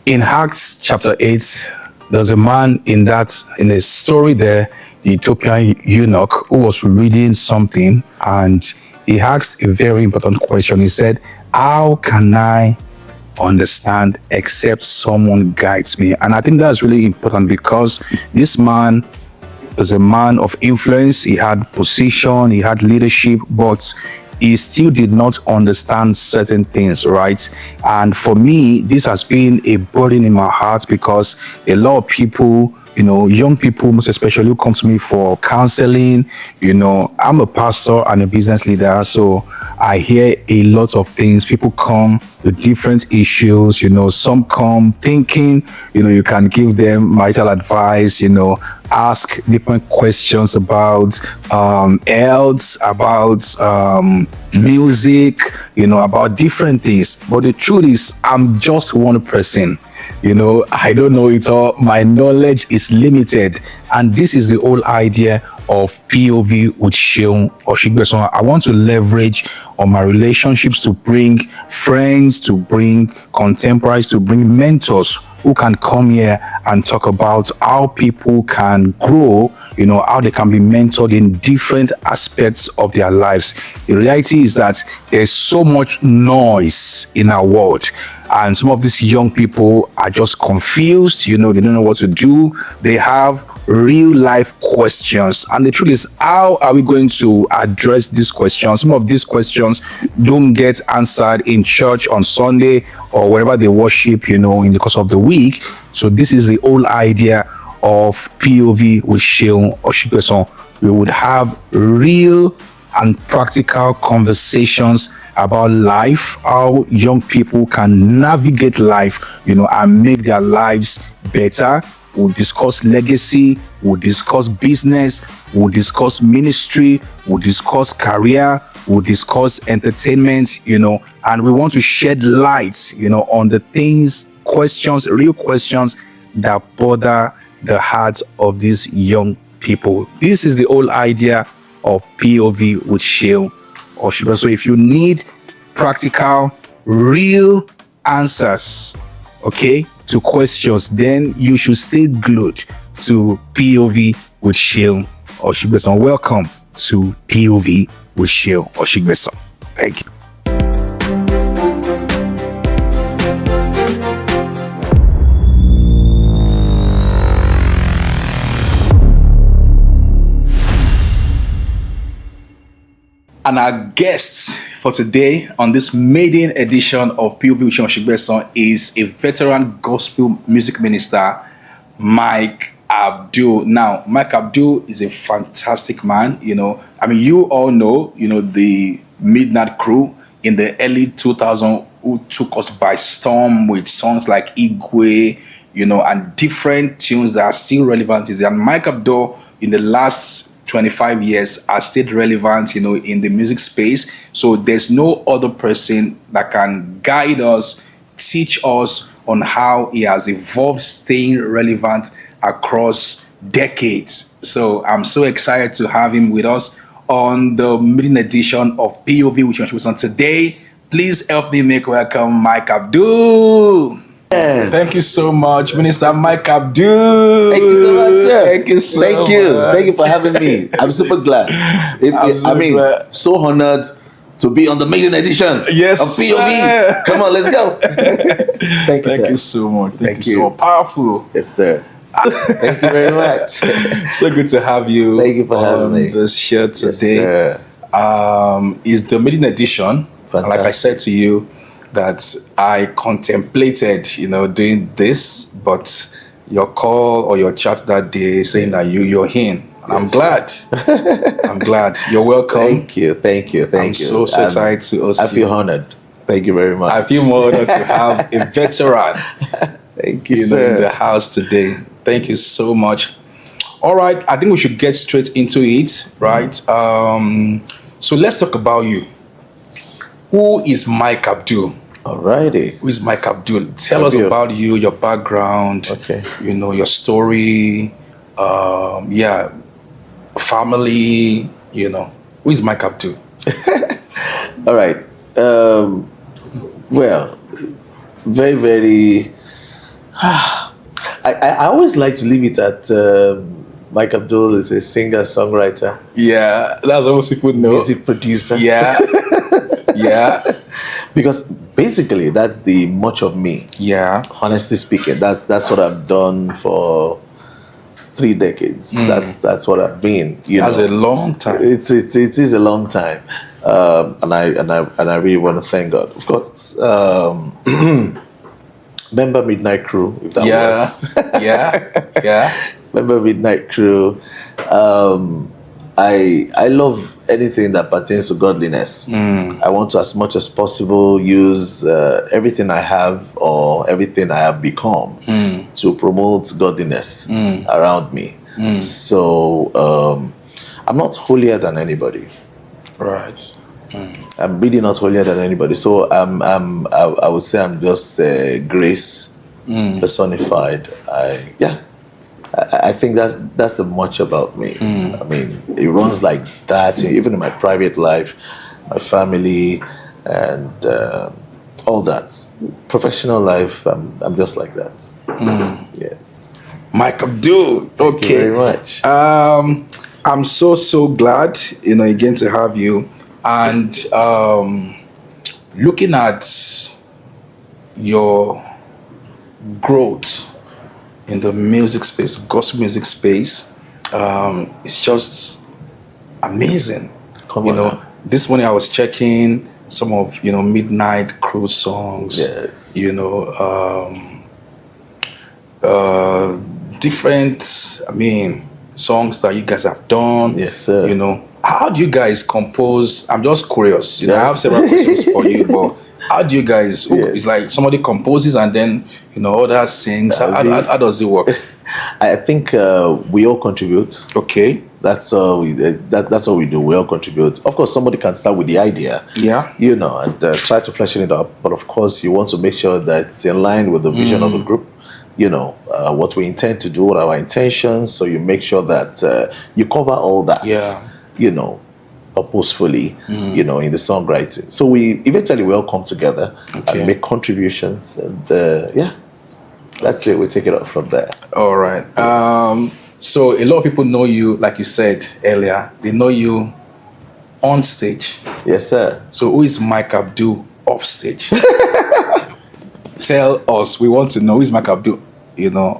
In Acts chapter 8, there's a man in the story there, the Ethiopian eunuch, who was reading something, and he asked a very important question. He said, how can I understand except someone guides me? And I think that's really important, because this man was a man of influence. He had position, he had leadership, but he still did not understand certain things, right? And for me, this has been a burden in my heart, because a lot of people, young people most especially, who come to me for counseling, I'm a pastor and a business leader, so I hear a lot of things. People come with different issues, some come thinking, you can give them marital advice, ask different questions about health, about music, about different things. But the truth is, I'm just one person. I don't know it all. My knowledge is limited. And this is the whole idea of POV with Seun Osigbesan. I want to leverage on my relationships to bring friends, to bring contemporaries, to bring mentors who can come here and talk about how people can grow, how they can be mentored in different aspects of their lives. The reality is that there's so much noise in our world, and some of these young people are just confused, they don't know what to do. They have real life questions, and the truth is, how are we going to address these questions? Some of these questions don't get answered in church on Sunday or wherever they worship, in the course of the week. So this is the whole idea of POV with Seun Osigbesan. We would have real and practical conversations about life, how young people can navigate life, and make their lives better. We'll discuss legacy, we'll discuss business, we'll discuss ministry, we'll discuss career, we'll discuss entertainment, and we want to shed light, on the things, questions, real questions that bother the hearts of these young people. This is the whole idea of POV with Seun Osigbesan. So if you need practical, real answers, to questions, then you should stay glued to POV with Seun Osigbesan. Welcome to POV with Seun Osigbesan. Thank you. And our guest for today on this maiden edition of POV with Seun Osigbesan is a veteran gospel music minister, Mike Abdul. Now, Mike Abdul is a fantastic man. You all know, the Midnight Crew in the early 2000s, who took us by storm with songs like Igwe, and different tunes that are still relevant. And Mike Abdul, in the last 25 years, has stayed relevant, in the music space. So there's no other person that can guide us, teach us on how he has evolved, staying relevant across decades. So I'm so excited to have him with us on the maiden edition of POV with Seun Osigbesan today. Please help me make welcome Mike Abdul. Yes. Thank you so much, Minister Mike Abdul. Thank you so much, sir. Thank you so much. Thank you for having me. I'm super glad. Glad. So honored to be on the maiden edition of POV. Sir. Come on, let's go. Thank you, sir. Thank you so much. Thank you so much. Powerful. Yes, sir. Thank you very much. So good to have you. Thank you for having me. This show today. Yes, sir. Is the maiden edition. Fantastic. Like I said to you, that I contemplated, doing this, but your call or your chat that day saying that you're in. And I'm glad. I'm glad. You're welcome. Thank you. I'm so excited to host I feel honored. Thank you very much. I feel more honored to have a veteran Thank you, sir. in the house today. Thank you so much. All right, I think we should get straight into it, right? So let's talk about you. Who is Mike Abdul? Alrighty. Who is Mike Abdul? Tell us about you, your background, your story, family, Who is Mike Abdul? All right. Well, very, very I always like to leave it at Mike Abdul is a singer songwriter, Yeah, that's almost people know. music producer. Yeah, yeah, Because basically that's the much of me. yeah. Honestly speaking, that's what I've done for 3 decades. That's what I've been. That's a long time. It is a long time, and I really want to thank God. Of course, member Midnight Crew, if that Yeah, works. yeah. Member Midnight Crew. I love anything that pertains to godliness. I want to, as much as possible, use everything I have or everything I have become to promote godliness around me. So I'm not holier than anybody. Right. I'm really not holier than anybody. So I would say I'm just grace personified. I think that's the much about me. I mean, it runs like that, even in my private life, my family, and all that. Professional life, I'm just like that. Yes. Mike Abdul. Thank you very much. I'm so glad, again to have you. And looking at your growth in the music space, gospel music space, it's just amazing. Come on now. This morning I was checking some of Midnight Crew songs. Yes. Different, songs that you guys have done. Yes, sir. How do you guys compose? I'm just curious. I have Yes. several questions for you, but how do you guys? Yes. It's like somebody composes and then others sings. How does it work? I think we all contribute. Okay. That's that's what we do. We all contribute. Of course, somebody can start with the idea, Yeah. and try to flesh it up. But of course, you want to make sure that it's in line with the vision of the group. What we intend to do, what our intentions. So you make sure that you cover all that. Yeah. Purposefully, in the songwriting. So we all come together Okay. and make contributions, and that's it. We take it up from there. All right. So a lot of people know you, like you said earlier. They know you on stage. Yes, sir. So who is Mike Abdul off stage? Tell us. We want to know who is Mike Abdul,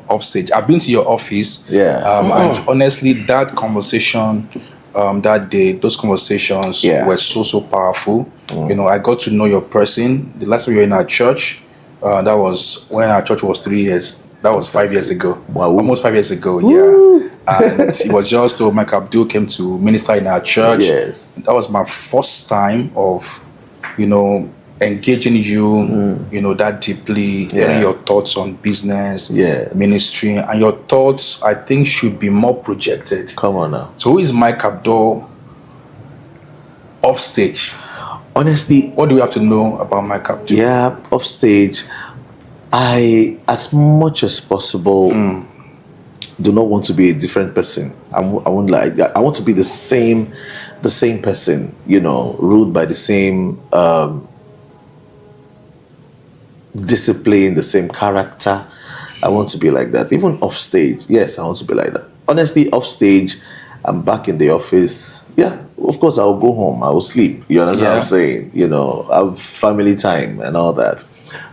off stage. I've been to your office. Yeah. And honestly, that conversation, that day, those conversations were so powerful. I got to know your person. The last time you were in our church, that was when our church was 3 years. That was 5 years ago. Wow. Almost 5 years ago, yeah. And it was just so Mike Abdul came to minister in our church. Yes. That was my first time of, engaging you, that deeply, hearing your thoughts on business, ministry, and your thoughts, I think, should be more projected. Come on now. So who is Mike Abdul off stage? Honestly, What do we have to know about Mike Abdul? yeah, off stage, I, as much as possible, do not want to be a different person. I won't lie. I want to be the same person. Ruled by the same discipline, the same character. I want to be like that. Even off stage, yes, I want to be like that. Honestly, off stage, I'm back in the office. Yeah, of course, I'll go home. I will sleep. You understand what I'm saying? I have family time and all that.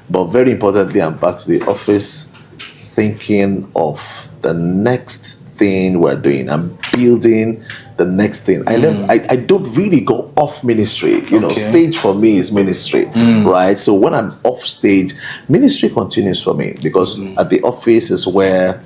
But very importantly, I'm back to the office thinking of the next thing we're doing. I'm building the next thing. I don't really go off ministry. Stage for me is ministry, right? So when I'm off stage, ministry continues for me because at the office is where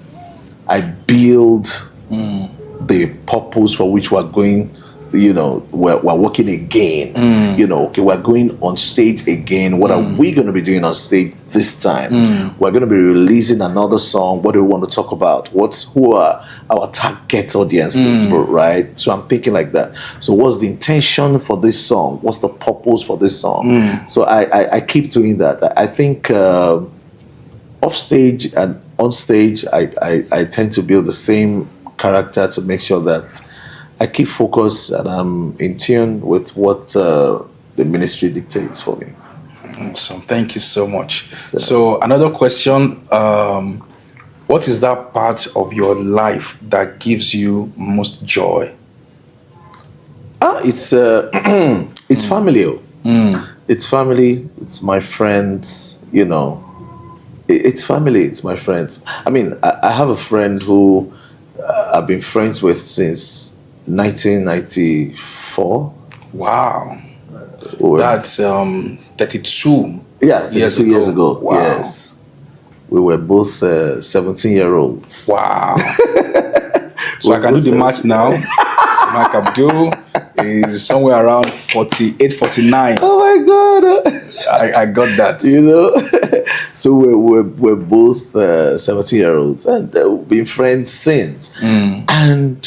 I build the purpose for which we're going. We're working again. Okay, we're going on stage again. What are we going to be doing on stage this time? We're going to be releasing another song. What do we want to talk about? Who are our target audiences, right? So I'm thinking like that. So what's the intention for this song? What's the purpose for this song? So I keep doing that. I think off stage and on stage, I tend to build the same character to make sure that I keep focused and I'm in tune with what the ministry dictates for me. Awesome. Thank you so much. So- So another question, what is that part of your life that gives you most joy? It's it's family. It's family. It's my friends. It's family. It's my friends. I mean, I have a friend who I've been friends with since 1994. Wow. Or- That's 32 yeah, 32 years ago. Wow. Yes, we were both 17-year-olds. Wow. So I can do the math now. So Mike Abdul is somewhere around 48, 49. Oh my God! I got that. So we're both 17-year-olds, and we've been friends since. And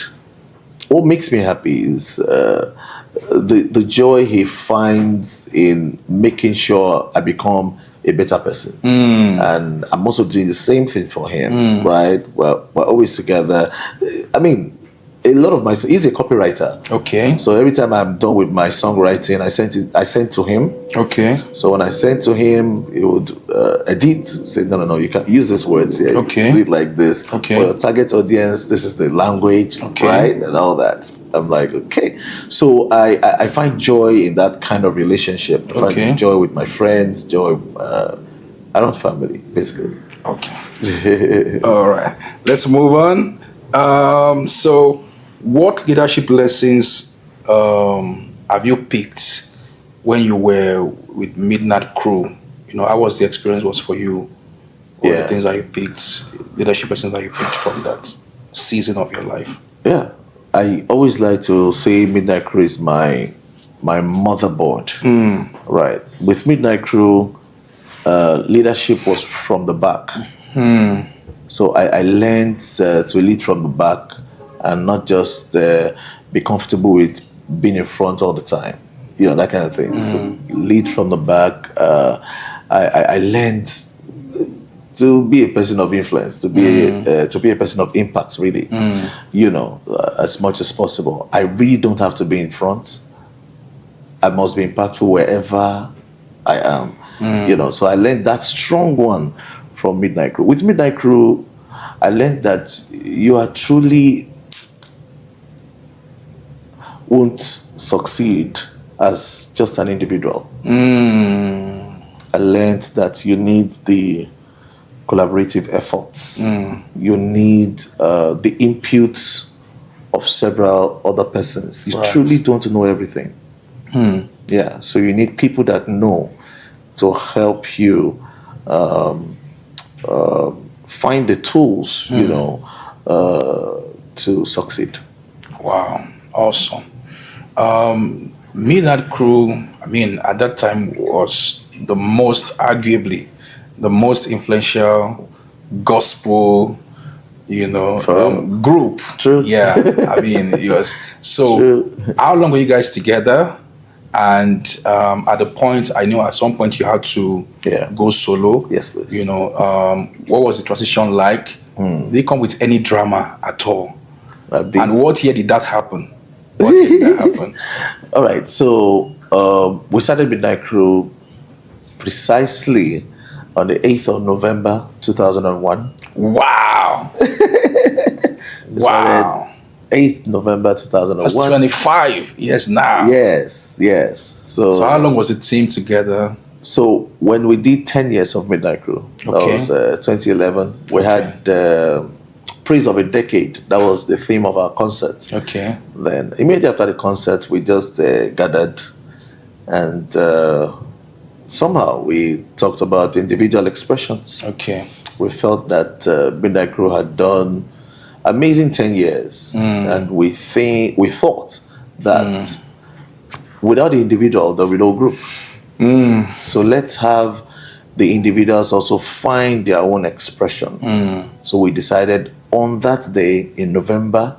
what makes me happy is the joy he finds in making sure I become a better person. And I'm also doing the same thing for him, right? We're always together. I mean, a lot of he's a copywriter. Okay. So every time I'm done with my songwriting, I send to him. Okay. So when I sent to him, he would edit, say, no, you can't use these words here. Okay. Do it like this. Okay. For your target audience, this is the language, Okay. right? And all that. I'm like, okay. So I find joy in that kind of relationship. I Okay. find joy with my friends, joy around family, basically. Okay. All right. Let's move on. So what leadership lessons have you picked when you were with Midnight Crew? How was the experience was for you? What Yeah. the things that you picked, leadership lessons that you picked from that season of your life? Yeah. I always like to say Midnight Crew is my motherboard. Right. With Midnight Crew, leadership was from the back. So I learned to lead from the back and not just be comfortable with being in front all the time. That kind of thing. So lead from the back. I learned to be a person of influence, to be a person of impact, really. As much as possible. I really don't have to be in front. I must be impactful wherever I am. So I learned that strong one from Midnight Crew. With Midnight Crew, I learned that you are truly won't succeed as just an individual. I learned that you need the collaborative efforts. You need the input of several other persons. You Right. truly don't know everything. Yeah, so you need people that know to help you find the tools, to succeed. Wow. Awesome. Midnight Crew, at that time was arguably the most influential gospel, group. True. Yeah. It was. So True. how long were you guys together? And at the point, I know at some point you had to go solo. Yes, please. What was the transition like? Did it come with any drama at all? Big- And what year did that happen? What year did that happen? All right, so we started Midnight Crew precisely on the 8th of November 2001. Wow. Wow. 8th November That's 2001. 25 years now. Yes. So how long was the team together? So when we did 10 years of Midnight Crew, Okay. that was 2011, we had Praise of a Decade. That was the theme of our concert. Okay. Then immediately after the concert, we just gathered and somehow we talked about individual expressions. Okay. We felt that Midnight Crew had done amazing 10 years, and we thought that without the individual, there will be no group. So let's have the individuals also find their own expression. So we decided on that day in November,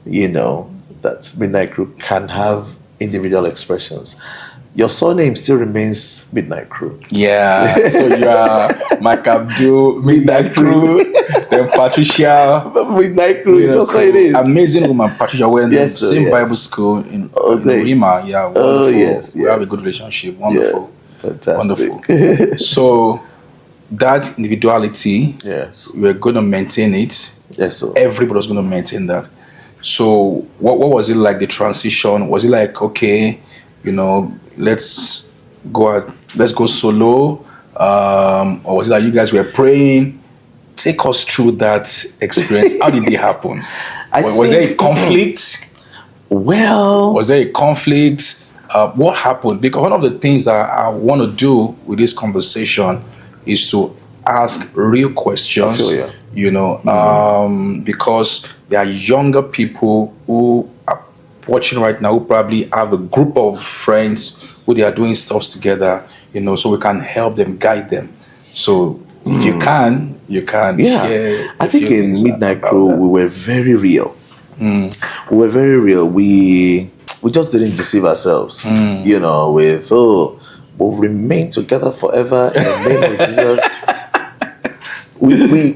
that Midnight Crew can have individual expressions. Your surname still remains Midnight Crew. Yeah. So you are Mike Abdul, Midnight Crew, then Patricia. Midnight Crew, it's just what it is. Amazing woman, Patricia. We're in the Yes, sir, same yes. Bible school in great. Rima. Yeah, wonderful. Yes, We have a yes. good relationship. Wonderful. Fantastic. Wonderful. So that individuality, Yes. we're going to maintain it. Yes, sir. Everybody's going to maintain that. So what was it like, the transition? Was it like, okay, let's go solo? Or was it like you guys were praying? Take us through that experience. How did it happen? Was there a conflict? Well, Was there a conflict? What happened? Because one of the things that I want to do with this conversation is to ask real questions. I feel Because there are younger people who are watching right now who probably have a group of friends who they are doing stuff together, so we can help them, guide them. So if you can share. I think in Midnight Crew we were very real. We were very real. We just didn't deceive ourselves. With we'll remain together forever in the name of Jesus. We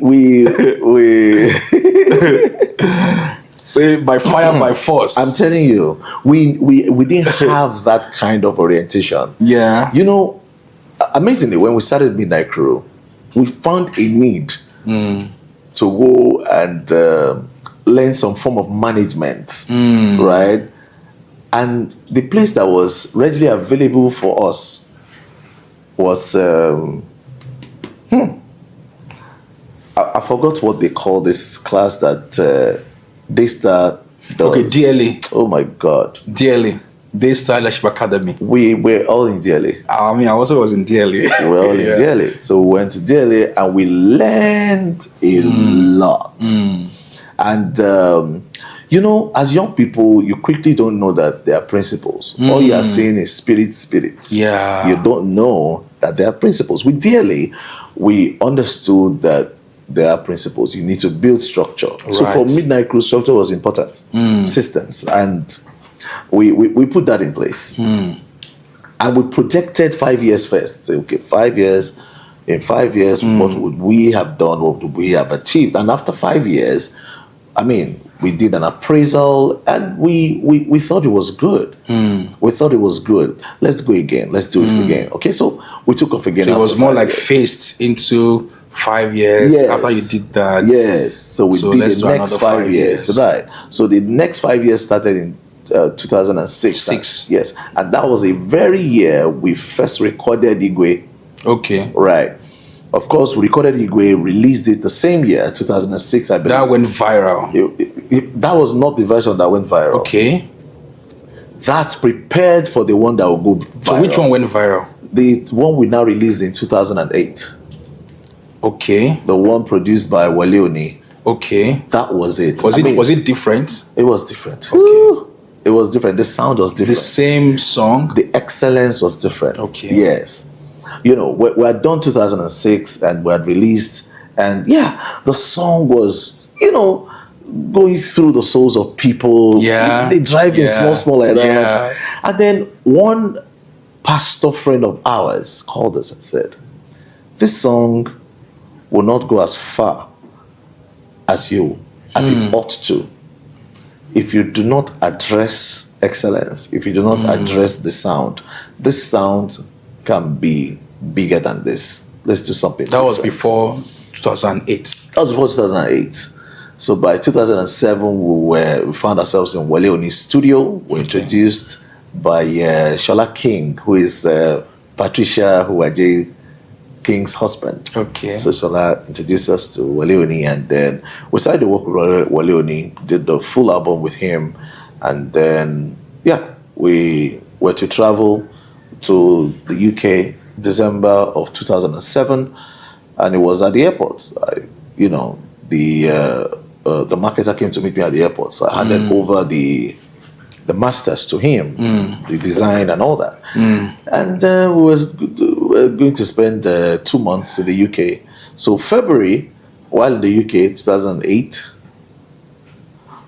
say by fire, by force. I'm telling you, we didn't have that kind of orientation. Yeah. Amazingly, when we started Midnight Crew, we found a need to go and learn some form of management, right? And the place that was readily available for us was I forgot what they call this class that Daystar does. Okay, DLA. Oh my God. DLA. Daystar Leadership Academy. We were all in DLA. I also was in DLA. We were all in DLA. So we went to DLA and we learned a lot. And, as young people, you quickly don't know that there are principles. All you are seeing is spirits. Yeah. You don't know that there are principles. With DLA, we understood that there are principles. You need to build structure. Right. So for Midnight Crew, structure was important. Systems. And we put that in place. And we projected 5 years first. Say, okay, 5 years. In 5 years, what would we have done? What would we have achieved? And after 5 years, we did an appraisal and we thought it was good. We thought it was good. Let's go again. Let's do this again. Okay, so we took off again. So it was more like phased into 5 years after you did that. Yes. So we did the next 5 years. Right. So the next 5 years started in 2006. Yes. And that was a very year we first recorded Igwe. Okay. Right. Of course, we recorded Igwe, released it the same year, 2006, I believe. That went viral. That was not the version that went viral. Okay. That's prepared for the one that will go viral. So which one went viral? The one we now released in 2008. Okay. The one produced by Wale Oni. Okay. That was it. Was it different? It was different. Okay. It was different. The sound was different. The same song? The excellence was different. Okay. Yes. We had done 2006 and we had released, and the song was, going through the souls of people. Yeah. They drive in small like that. And then one pastor friend of ours called us and said, this song will not go as far as it ought to if you do not address excellence, if you do not address the sound. This sound can be bigger than this. Let's do something. That was before 2008. That was before 2008. So by 2007, we found ourselves in Wale Oni's studio. We were introduced by Shola King, who is Patricia Huwaje King's husband. Okay. So Shola introduced us to Wale Oni, and then we started to work with Wale Oni, did the full album with him, and then we were to travel to the UK December of 2007, and it was at the airport. The marketer came to meet me at the airport, so I handed over the masters to him, the design and all that. And we were going to spend 2 months in the UK. So February, while in the UK, 2008,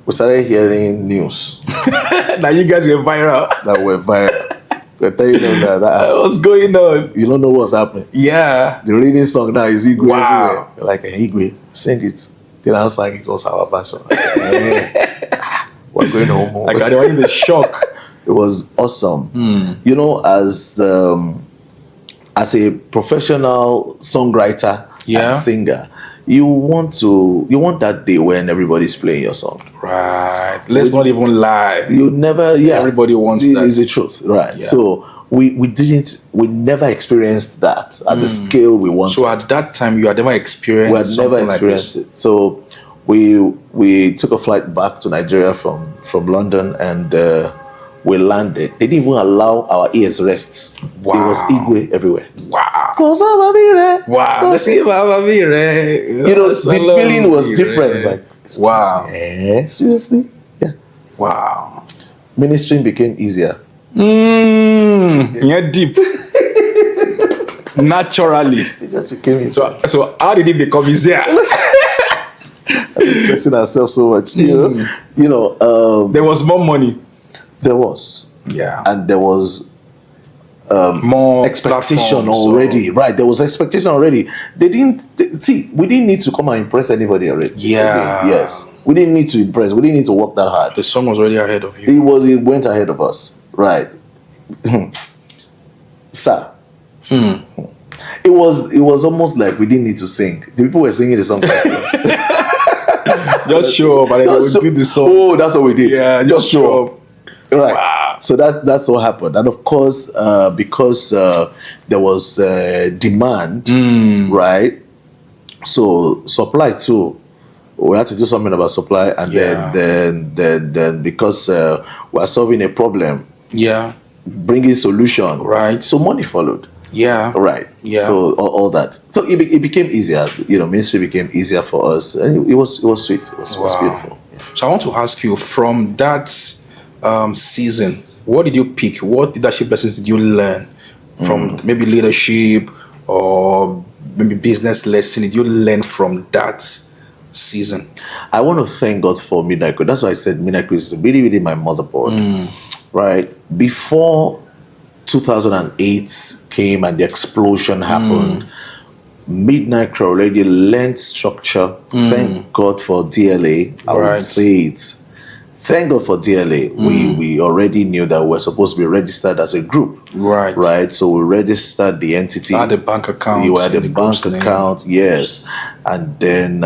we started hearing news that you guys were viral. I tell you that what's going on? You don't know what's happening. Yeah. The reading song now is Igwe. Wow. Everywhere. Like, Igwe, sing it. Then I was like, it was our version. We're going home. Like, I was in the shock. It was awesome. As as a professional songwriter Yeah. and singer, you want that day when everybody's playing your song. Right. Let's not even lie. You never, yeah. Everybody wants It that. is the truth, right? Yeah. So we never experienced that at the scale we wanted. So at that time, you had never experienced We had something never like experienced this. it. So we took a flight back to Nigeria from London, and we landed. They didn't even allow our ears rest. Wow. It was Igwe everywhere. Wow. Wow. Let's see, You know, the feeling was different. Like, excuse Wow. me, seriously? Yeah. Wow. Ministering became easier. Yeah, deep. Naturally. It just became easier. So how did it become easier? Stressing ourselves so much. You know, There was more money. there was. Yeah. And there was More expectation platforms, already, right? There was expectation already. We didn't need to come and impress anybody already. Yeah. Yes, we didn't need to impress. We didn't need to work that hard. The song was already ahead of you. It went ahead of us, right? Sir. It was almost like we didn't need to sing. The people were singing the song like this. Just show up and then we'll do the song. Oh, that's what we did. Yeah, just show up. Right. Wow. So that's what happened. And of course, because there was demand, right? So supply too. We had to do something about supply, and Yeah. then because we are solving a problem, Yeah. bringing solution, Right. So money followed. Yeah. Right. Yeah. So all that. So it became easier. You know, ministry became easier for us, and it was sweet. It was Wow. beautiful. So I want to ask you, from that season, what did you pick? What leadership lessons did you learn from maybe leadership or maybe business lesson did you learn from that season? I want to thank God for Midnight Crew. That's why I said Midnight Crew is really, really my motherboard. Right? Before 2008 came and the explosion happened, Midnight Crew already learned structure. Thank God for DLA. I Right. would say it. Thank God for DLA. We already knew that we're supposed to be registered as a group. Right. Right. So we registered the entity. Had a bank account. You had in a the bank group's name. account, yes. And then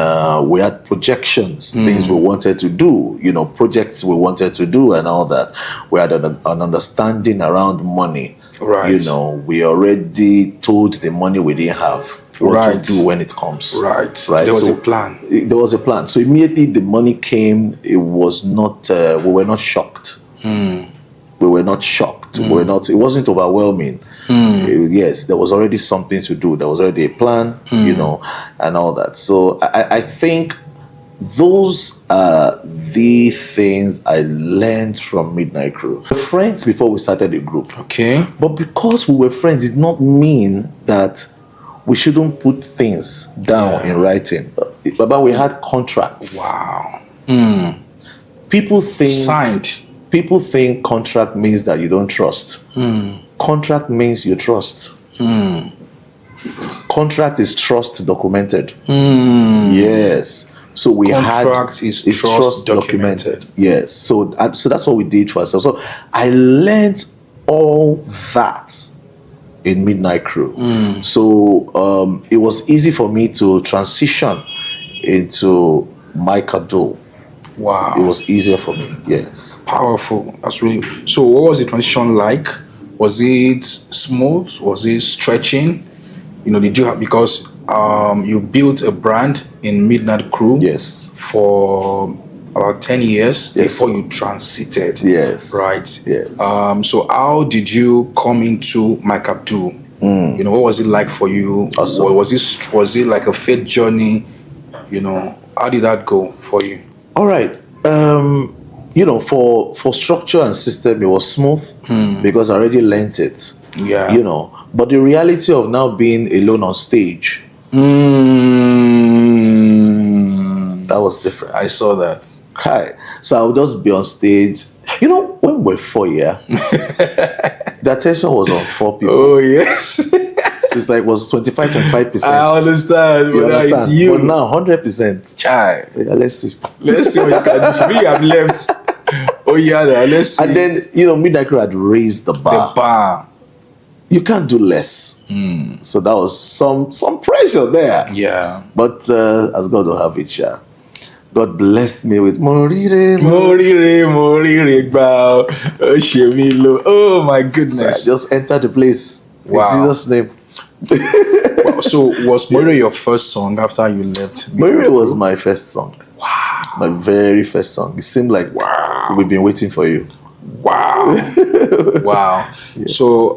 we had projections, things we wanted to do, you know, projects we wanted to do and all that. We had an understanding around money. Right. You know, we already told the money we didn't have what Right. to do when it comes. Right. Right. There was So a plan. there was a plan. So immediately the money came, it was not, we were not shocked. We were not shocked. We were not, it wasn't overwhelming. Yes, there was already something to do. There was already a plan, you know, and all that. So I think those are the things I learned from Midnight Crew. We were friends before we started the group. Okay. But because we were friends, it did not mean that we shouldn't put things down in writing. But we had contracts. Wow. People think Signed. People think contract means that you don't trust. Contract means you trust. Contract is trust documented. Yes. So we Contract is trust documented. Yes. So that's what we did for ourselves. So I learned all that in Midnight Crew. So it was easy for me to transition into Mike Abdul. Wow. It was easier for me. Yes. Powerful. That's really. So what was the transition like? Was it smooth? Was it stretching? You know, did you have, because you built a brand in Midnight Crew Yes. for about 10 years Yes, before sir. you transited. Yes. Right. Yes. So how did you come into Mike Abdul? You know, what was it like for you? Awesome. Or was it like a faith journey? You know, how did that go for you? All right. You know, for structure and system, it was smooth because I already learnt it. Yeah. You know, but the reality of now being alone on stage, that was different. I saw that. Right. So I would just be on stage. You know, when we're 4 years, the attention was on 4 people. Oh, yes. So it's like was 25%. I understand. You But now understand? it's you. But now 100%. Chai. Yeah, let's see. Let's see what you can do. Maybe you have left. Oh, yeah, let's see. And then, you know, Midnight Crew had raised the bar. the bar. you can't do less. So that was some pressure there. Yeah. But as God will have it, yeah. God blessed me with Morire. Oh my So I goodness. just entered the place. Wow. In Jesus' name. Wow. So was Morire your first song after you left? Morire was my first song. Wow. My very first song. It seemed like, wow, we've been waiting for you. Wow. Wow. Yes. So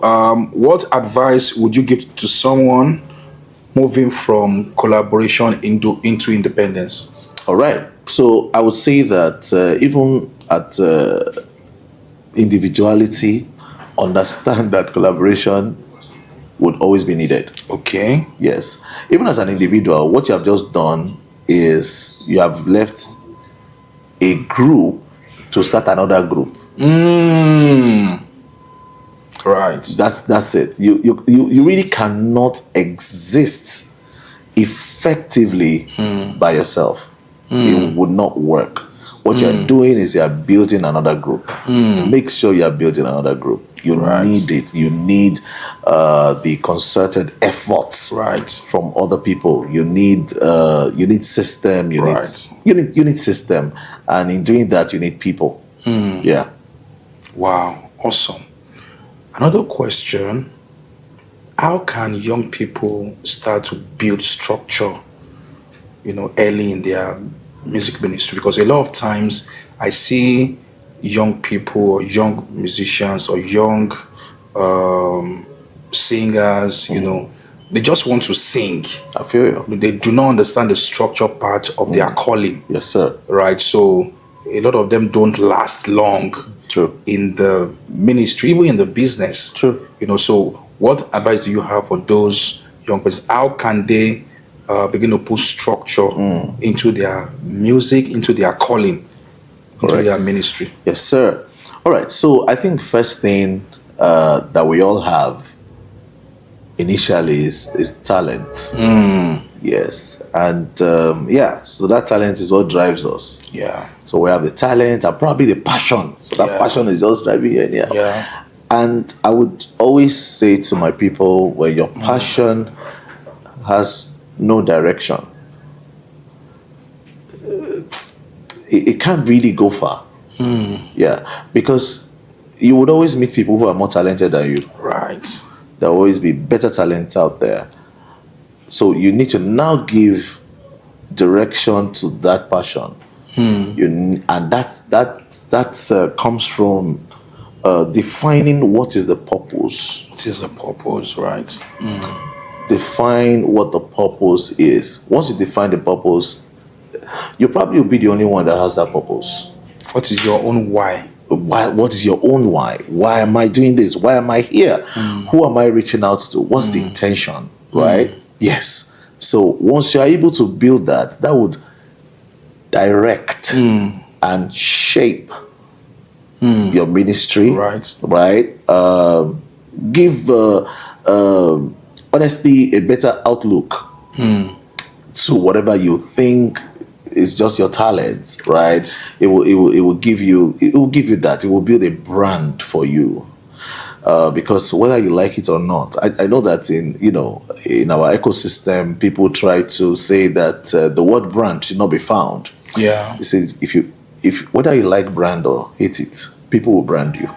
what advice would you give to someone moving from collaboration into independence? All right. So I would say that even at individuality, understand that collaboration would always be needed. Okay. Yes. Even as an individual, what you have just done is you have left a group to start another group. Right. That's it. You really cannot exist effectively by yourself. It would not work. What you're doing is you're building another group. Make sure you're building another group. You need it. You need the concerted efforts from other people. You need system. You need system, and in doing that, you need people. Yeah. Wow. Awesome. Another question: how can young people start to build structure, early in their music ministry? Because a lot of times I see young people or young musicians or young singers, they just want to sing. I feel you. They do not understand the structure part of their calling. Yes, sir. Right. So a lot of them don't last long. True. In the ministry, even in the business. True. So what advice do you have for those young people? How can they begin to put structure into their music, into their calling, into their ministry? Yes, sir. All right. So I think first thing that we all have initially is talent. Yes. And so that talent is what drives us. Yeah. So we have the talent and probably the passion. So that passion is just driving you. Yeah. And I would always say to my people, when your passion has no direction, it can't really go far. Yeah. Because you would always meet people who are more talented than you. Right. There will always be better talent out there. So you need to now give direction to that passion. And that comes from defining what is the purpose. What is the purpose, right? Define what the purpose is. Once you define the purpose, you probably will be the only one that has that purpose. What is your own why? What is your own why? Why am I doing this? Why am I here? Who am I reaching out to? What's the intention? Right? Yes. So once you are able to build that, that would direct and shape your ministry. Right? Give honestly a better outlook to whatever you think is just your talent, right? It will give you that. It will build a brand for you. Because whether you like it or not, I know that in our ecosystem, people try to say that the word brand should not be found. Yeah. You say if whether you like brand or hate it, people will brand you.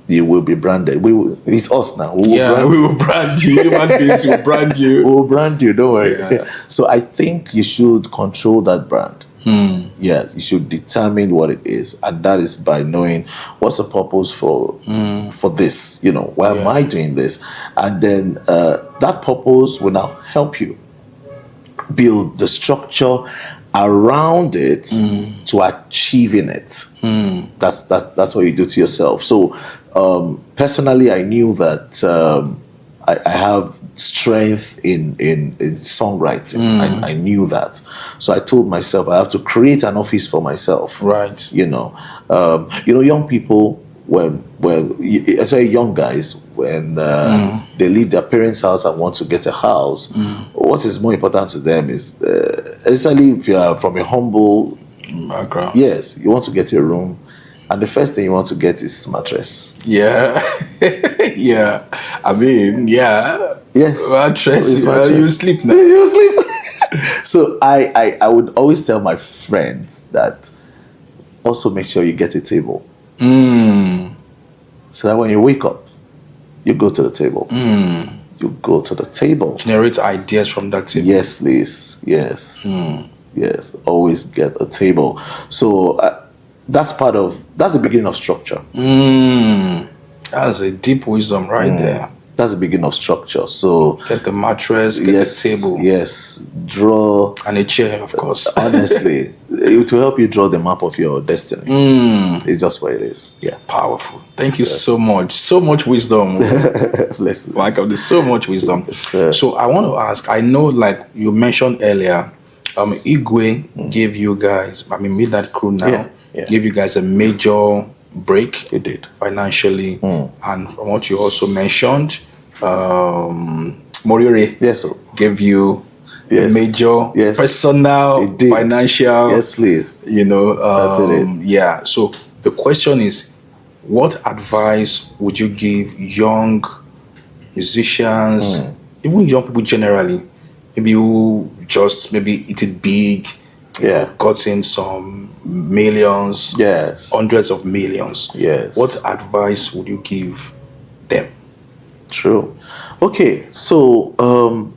You will be branded. It's us now. We will brand you. Human beings will brand you. We will brand you. Don't worry. Yeah. So I think you should control that brand. Yeah, you should determine what it is, and that is by knowing what's the purpose for this. Why am I doing this? And then that purpose will now help you build the structure around it to achieving it. That's what you do to yourself. So personally, I knew that I have strength in songwriting. I knew that. So I told myself I have to create an office for myself. Right. Young people, especially young guys, when they leave their parents' house and want to get a house, what is more important to them is, especially if you are from a humble background. Yes, you want to get a room And the first thing you want to get is mattress. Yeah. Yeah. I mean, yeah. Yes. Mattress. Well, you sleep now. You sleep. So I would always tell my friends that also make sure you get a table. So that when you wake up, you go to the table. You go to the table. Generate ideas from that table. Yes, please. Yes. Yes. Always get a table. So that's the beginning of structure. That's a deep wisdom right there. That's the beginning of structure. So get the mattress, get the table. Yes. Draw. And a chair, of course. Honestly, it will help you draw the map of your destiny. It's just what it is. Yeah. Powerful. Thank you so much. So much wisdom. Blessings. Mike Abdul, so much wisdom. So I want to ask, I know like you mentioned earlier, Igwe gave you guys, made that crew now, gave you guys a major break. It did. Financially. And from what you also mentioned, Morire gave you a major personal, financial. Yes, please. Yeah. So the question is, what advice would you give young musicians, even young people generally, maybe who just eat it big, gotten some millions, hundreds of millions. What advice would you give them? True. Okay, so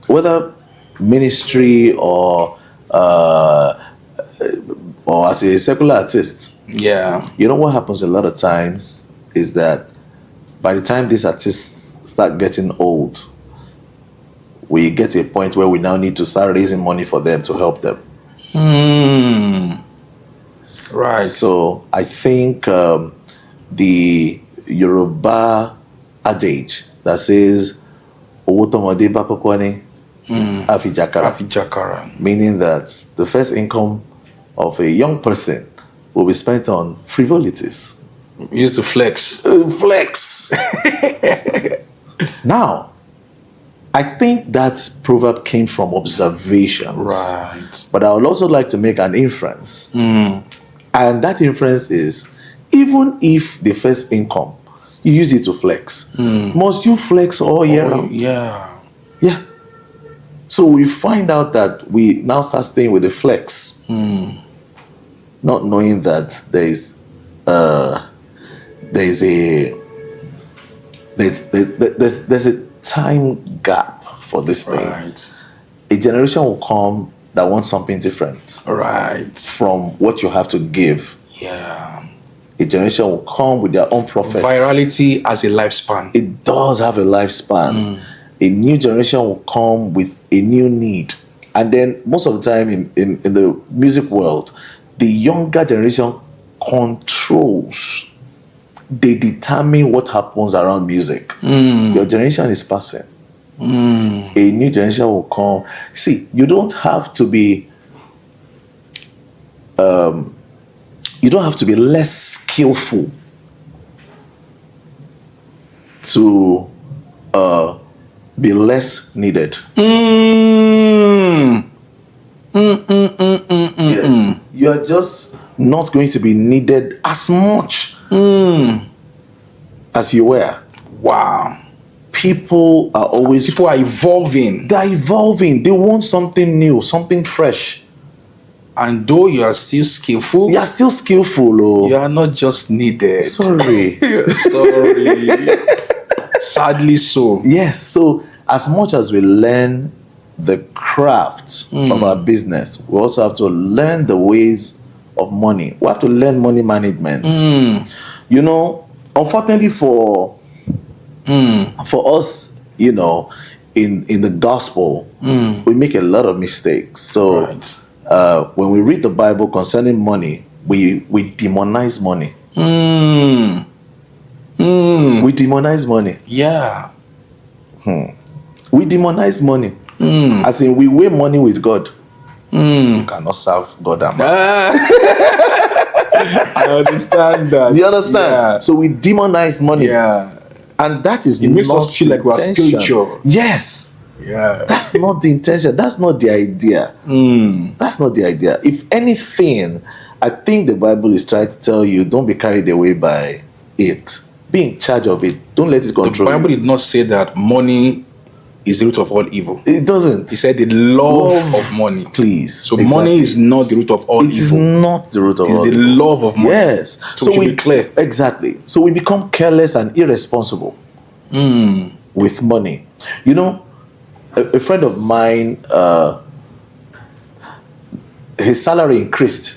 whether ministry or as a secular artist, you know what happens a lot of times is that by the time these artists start getting old, we get to a point where we now need to start raising money for them to help them. Right. So I think the Yoruba adage that says "Owo tomode ba koko ni, afijakara," meaning that the first income of a young person will be spent on frivolities. We used to flex. Flex. Now, I think that proverb came from observations. Right. But I would also like to make an inference. And that inference is, even if the first income, you use it to flex, must you flex all year round? Yeah. Yeah. So we find out that we now start staying with the flex, not knowing that there's a time gap for this thing. Right. A generation will come that wants something different. Right. From what you have to give. Yeah. A generation will come with their own profit. Virality has a lifespan. It does have a lifespan. A new generation will come with a new need. And then most of the time in the music world, the younger generation controls. They determine what happens around music. Your generation is passing. A new generation will come. See, you don't have to be less skillful to be less needed. Yes. You are just not going to be needed as much as you were. Wow. People are evolving. They're evolving. They want something new, something fresh. And though you are still skillful, you are still skillful. Oh. You are not just needed. Sorry. Sorry. Sadly so. Yes. So as much as we learn the craft of our business, we also have to learn the ways of money. We have to learn money management. You know, unfortunately for us, you know, in the gospel, we make a lot of mistakes. So when we read the Bible concerning money, we demonize money. We demonize money. Yeah. We demonize money. As in, we weigh money with God. You cannot serve God and man. I understand that. You understand? Yeah. So we demonize money. Yeah. And that is it makes us feel like we're spiritual. Yes. Yeah. That's not the intention. That's not the idea. That's not the idea. If anything, I think the Bible is trying to tell you, don't be carried away by it. Be in charge of it. Don't let it The control Bible you. did not say that money is the root of all evil. It doesn't. He said the love of money. Please. So Exactly. money is not the root of all It is evil. not the root of It is all the evil. love of money. Yes. So we should be clear. Exactly. So we become careless and irresponsible with money. You know, a friend of mine, his salary increased.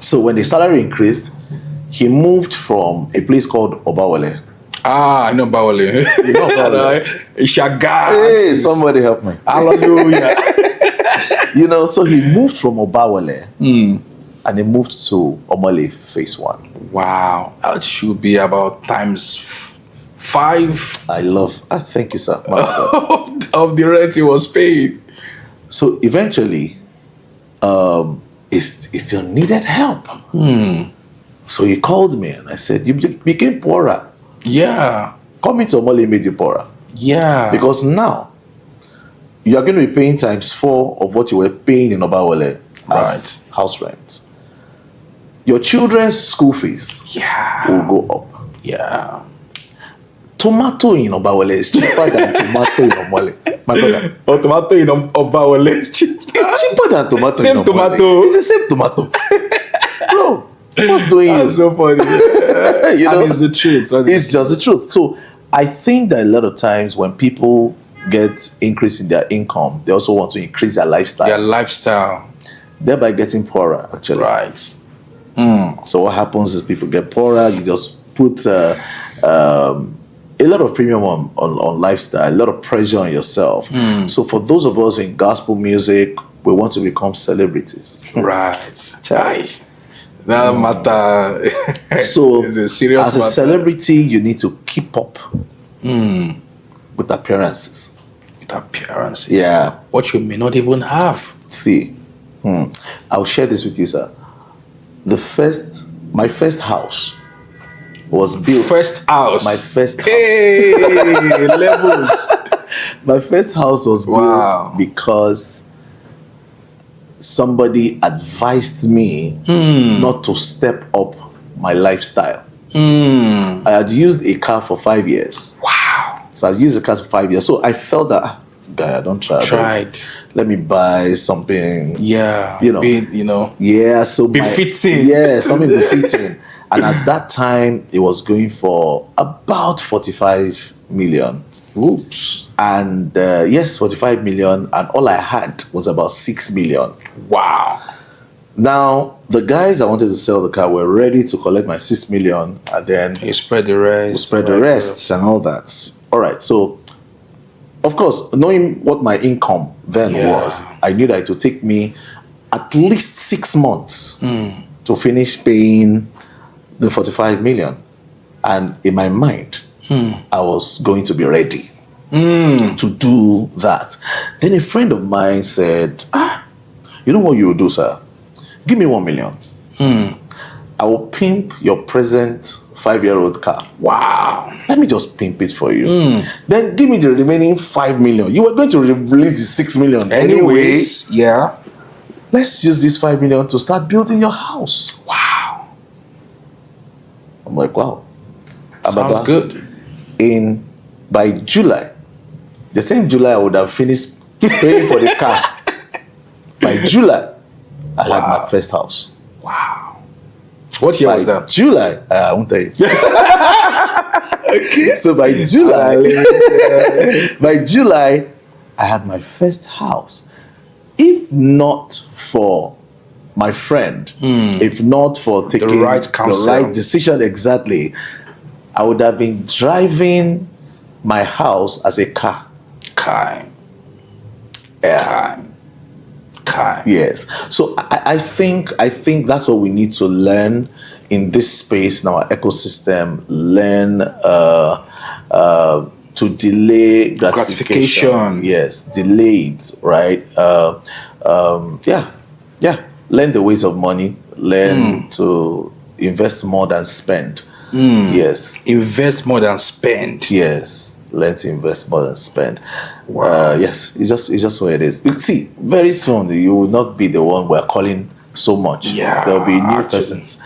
So when the salary increased, he moved from a place called Obawale. I know Bawale. You know Bawale? Shagat. Hey, somebody help me. Hallelujah. You know, so he moved from Obawale and he moved to Omale Phase 1. Wow. That should be about times 5 Thank you, sir. of the rent he was paying. So eventually, he still needed help. So he called me and I said, you became poorer. Yeah. Coming to Omale made you poorer. Yeah. Because now, you are going to be paying times 4 of what you were paying in Obawale as house rent. Your children's school fees will go up. Yeah. Tomato in Obawale is cheaper than tomato in Omale. My brother. Oh, tomato in Bawale is cheap. It's cheaper than tomato Same in Omale. tomato. It's the same tomato. Bro, what's doing you? That's so funny. You know, And it's the truth. it's just the truth. So I think that a lot of times when people get increase in their income, they also want to increase their lifestyle, Their lifestyle. thereby getting poorer, actually. Right. So what happens is people get poorer. You just put a lot of premium on lifestyle, a lot of pressure on yourself. So for those of us in gospel music, we want to become celebrities. Right. Chai. That matter. So It's a serious as a matter. celebrity, you need to keep up with appearances. With appearances. Yeah. What you may not even have. See, I'll share this with you, sir. My first house was built. First house. My first house. Hey, levels. My first house was Wow. built because somebody advised me not to step up my lifestyle. I had used a car for 5 years. Wow. So I used the car for 5 years. So I felt that, guy, I don't try. Tried. Let me buy something. Yeah. You know. Yeah, so Befitting. Something befitting. And at that time, it was going for about 45 million. Oops. And yes, 45 million. And all I had was about 6 million. Wow. Now, the guys I wanted to sell the car were ready to collect my 6 million. And then You spread the rest. spread the rest and all that. All right. So, of course, knowing what my income then was, I knew that it would take me at least 6 months to finish paying the 45 million. And in my mind, I was going to be ready to do that. Then a friend of mine said, you know what you will do, sir? Give me 1 million. I will pimp your present 5-year-old car. Wow. Let me just pimp it for you. Then give me the remaining 5 million. You were going to release the 6 million Anyways, yeah. Let's use this 5 million to start building your house. Wow. I'm like, wow. Sounds good. By July, the same July I would have finished paying for the car. By July, I had my first house. Wow. What year was By that? July, I won't tell you. Okay. So by July, I had my first house. If not for my friend, if not for taking The right counsel. the right decision exactly, I would have been driving my house as a car. Kai. Yeah. Kai. Yes. So I think that's what we need to learn in this space, in our ecosystem. Learn to delay gratification. Yes, delay it. Right. Yeah. Learn the ways of money. Learn to invest more than spend. Yes. Invest more than spend. Yes. Learn to invest more than spend. Wow. Yes, it's just what it is. You see, very soon you will not be the one we're calling so much. Yeah, There'll be new actually. persons.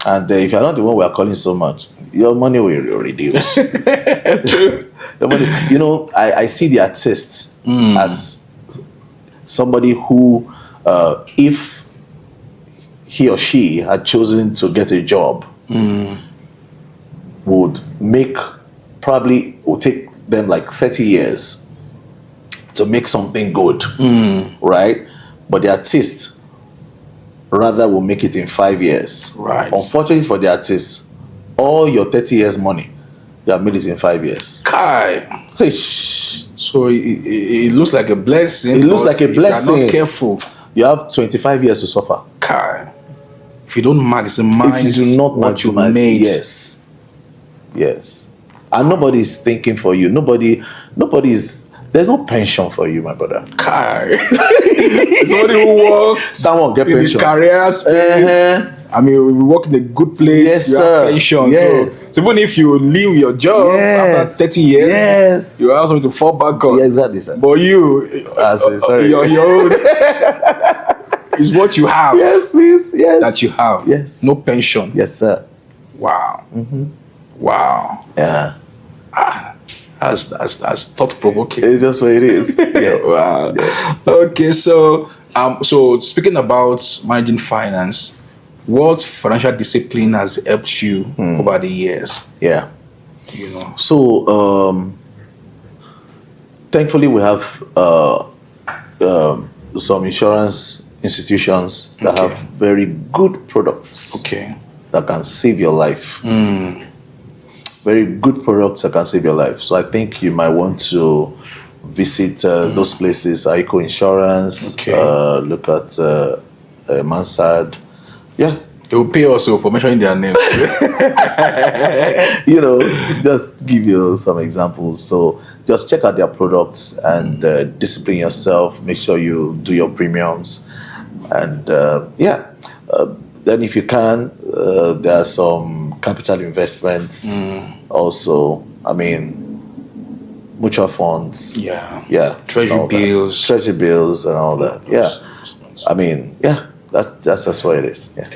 And if you're not the one we are calling so much, your money will reduce. True. The money, I see the artist as somebody who, if he or she had chosen to get a job, would take them like 30 years to make something good, right? But the artist rather will make it in 5 years. Right. Unfortunately for the artist, all your 30 years money, you have made it in 5 years. Kai. Ish. So it looks like a blessing. It looks like a blessing. If you're not careful, You have 25 years to suffer. Kai. If you don't maximize, If you do not what you maximize, made, yes. And nobody is thinking for you. There's no pension for you, my brother. Kai. Somebody who works That won't get in pension. the career space. I mean, we work in a good place. Yes, you sir. have pension. Yes. So even if you leave your job after 30 years, yes, you have something to fall back on. yeah, exactly, sir. But you, Sorry. your own is what you have. Yes, please. Yes. That you have. Yes. No pension. Yes, sir. Wow. Wow. Yeah. That's thought provoking. It's just what it is. Yes. Wow. Yes. Okay, so speaking about managing finance, what financial discipline has helped you over the years? Yeah. So, thankfully, we have some insurance institutions that have very good products that can save your life. Very good products that can save your life. So I think you might want to visit those places, Aiko Insurance, look at Mansard. Yeah. They will pay also for mentioning their name. Just give you some examples. So just check out their products and discipline yourself. Make sure you do your premiums. And then if you can, there are some capital investments also. I mean, mutual funds. Yeah. Treasury bills and all that. Yeah. I mean, that's what it is. Yeah.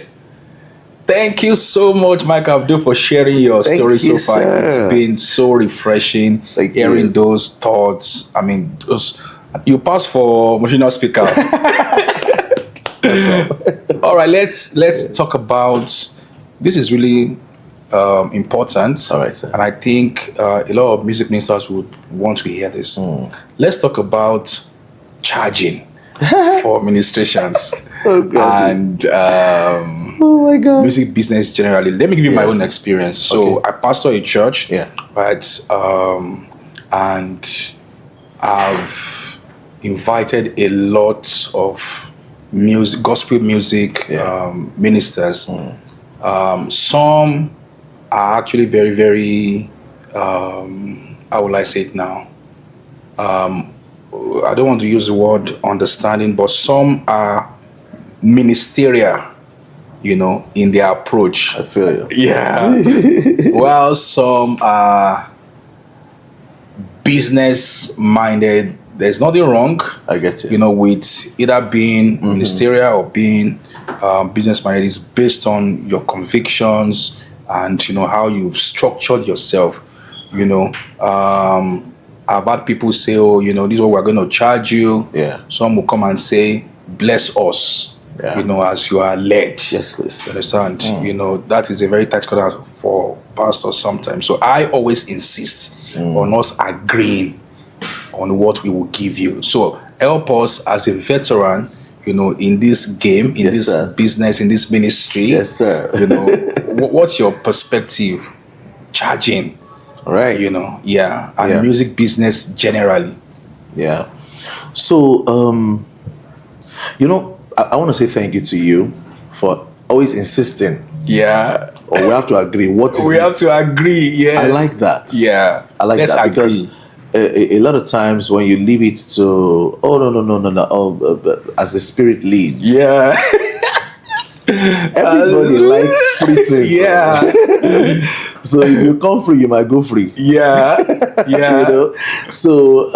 Thank you so much, Mike Abdul, for sharing your story so far. Sir. It's been so refreshing hearing those thoughts. I mean, you passed for motivational speaker. All right, let's talk about this. Is really important. All right, sir. And I think a lot of music ministers would want to hear this. Let's talk about charging for ministrations. And oh my God, music business generally. Let me give you my own experience. So I pastor a church, right? And I've invited a lot of gospel music ministers. Some are actually very, very, how will I say it now? I don't want to use the word understanding, but some are ministerial, in their approach. I feel you. Yeah. While some are business minded. There's nothing wrong. I get you. With either being ministerial or being business minded. It's based on your convictions and how you've structured yourself. I've had people say, this is what we're going to charge you. Yeah. Some will come and say, bless us. As you are led. Yes, please. You understand? That is a very tight corner for pastors sometimes. So I always insist on us agreeing on what we will give you. So help us as a veteran, in this game, in this business, in this ministry. Yes, sir. What's your perspective? Charging. Right. And music business generally. Yeah. So, I want to say thank you to you for always insisting. Yeah. Or we have to agree. We have to agree. Yeah. I like that. Yeah. I like Let's that agree. Because a lot of times when you leave it to no, as the spirit leads. Yeah. Everybody likes free things. Yeah. So if you come free, you might go free. Yeah. Yeah. So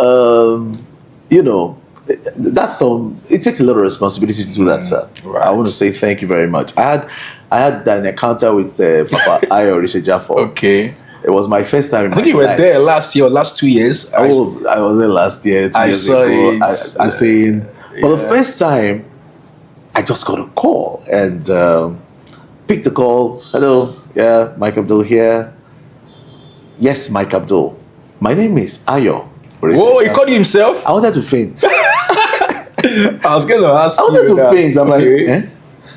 that's it takes a lot of responsibility to do that, sir. Right. I want to say thank you very much. I had an encounter with Papa Ayo Risejafo. Okay. It was my first time in I think my you were life. there last year, or last 2 years. I was there last year, 2 I years saw ago. it. I seen, but the first time, I just got a call and picked the call. Hello, yeah, Mike Abdul here. Yes, Mike Abdul. My name is Ayo. Whoa, he called you himself? I wanted to faint. I was going to ask I wanted you to that. faint. I'm Okay. like,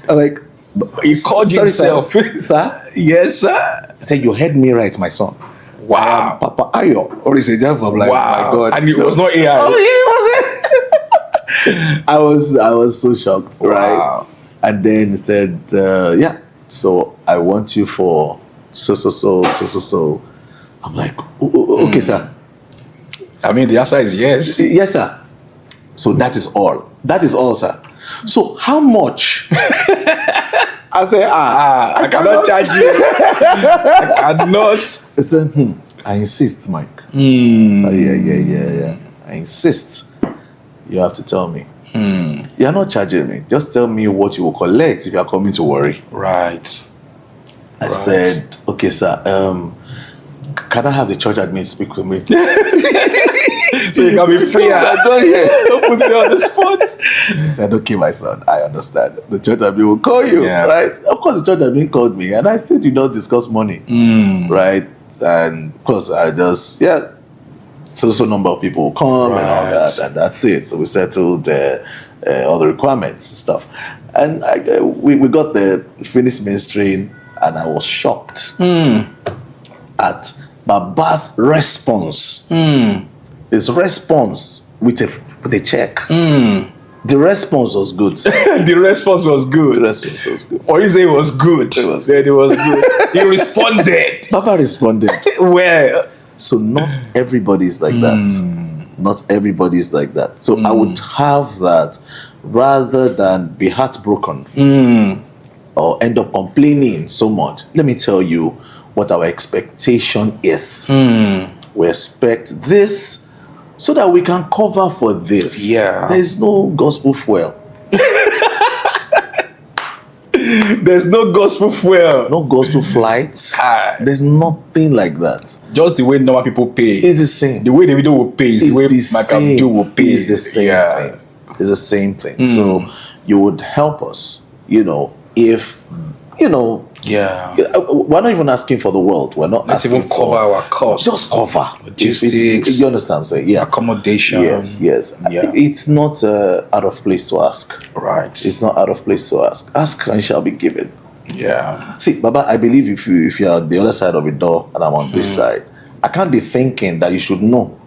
I'm like, He called you himself. Sir? Yes, sir. Say, you heard me right, my son. Wow. Papa Ayo. Or is it just I'm like, Wow. oh my God. And it was not AI. Oh, yeah, it was. I was so shocked, right? Wow. And then he said, yeah, so I want you for so. I'm like, okay, sir. I mean, the answer is yes. Yes, sir. So that is all. That is all, sir. So how much? I say, I cannot charge you. I cannot. He said, I insist, Mike. Yeah. I insist. You have to tell me. You're not charging me. Just tell me what you will collect if you are coming to worry. Right. I said, okay, sir. Can I have the church admin speak with me? So you can be free. Don't put me on the spot. I said, okay, my son, I understand. The church admin will call you, right? Of course, the church admin called me, and I still did not discuss money, right? And of course, I just, so number of people will come and all that, and that's it. So we settled all the requirements and stuff. And we got the finished ministry, and I was shocked at Baba's response. His response with a check. The response was good. The response was good. The response was good. Or you say it was good. It was good. He responded. Papa responded. Well. So not everybody is like that. Not everybody is like that. So I would have that rather than be heartbroken or end up complaining so much. Let me tell you what our expectation is. We expect this so that we can cover for this. Yeah. There's no gospel fuel. There's no gospel fuel. No gospel flights. There's nothing like that. Just the way normal people pay. It's the same. The way the video will pay is the way Mike Abdul will pay. It's the same thing. It's the same thing. So you would help us, if, we're not even asking for the world. We're not Let's asking even cover our costs. Just cover. Logistics. You understand what I'm saying? Yeah. Accommodation. Yes. Yeah. It's not out of place to ask. Right. It's not out of place to ask. Ask and shall be given. Yeah. See, Baba, I believe if you are on the other side of the door and I'm on this side, I can't be thinking that you should know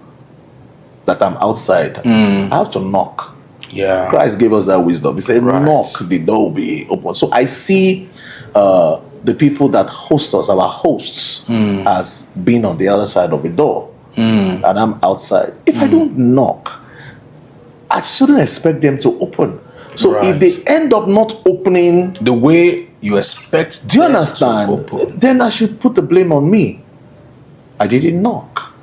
that I'm outside. I have to knock. Yeah. Christ gave us that wisdom. He said, knock, the door will be open. So I see the people that host us, our hosts, as being on the other side of the door. And I'm outside. If I don't knock, I shouldn't expect them to open. So if they end up not opening the way you expect, do you understand? Then I should put the blame on me. I didn't knock.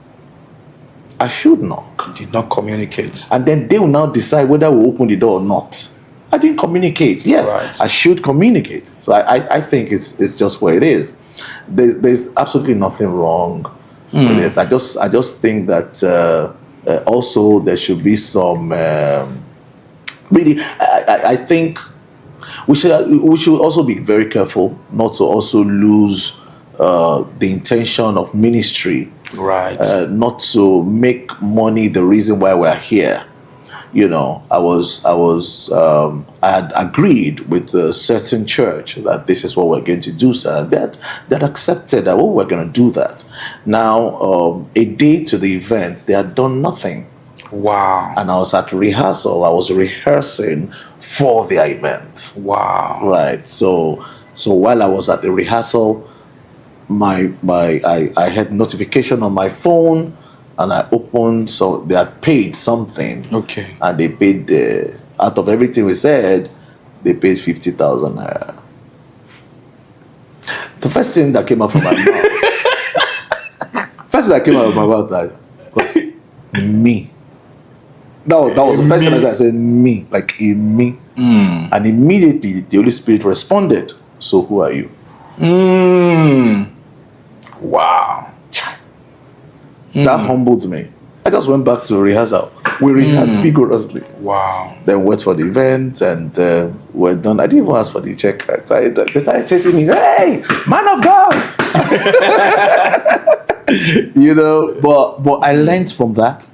I should knock. You did not communicate. And then they will now decide whether we open the door or not. I didn't communicate. Yes, I should communicate. So I think it's just what it is. There's absolutely nothing wrong with it. I just think that also there should be some really. I think we should also be very careful not to also lose the intention of ministry. Right. Not to make money the reason why we're here. I had agreed with a certain church that this is what we're going to do, sir. That accepted that we're going to do that. Now, a day to the event, they had done nothing. Wow. And I was at rehearsal. I was rehearsing for their event. Wow. Right. So while I was at the rehearsal, I had notification on my phone, and I opened, so they had paid something. Okay. And they paid out of everything we said, they paid 50,000 naira. The first thing that came out from my mouth, was me. that was the first thing I said, me, like in me. And immediately the Holy Spirit responded, so who are you? Wow. That humbled me. I just went back to rehearsal. We rehearsed vigorously. Wow. Then went for the event and we're done. I didn't even ask for the check. They started chasing me. Hey, man of God! But I learned from that.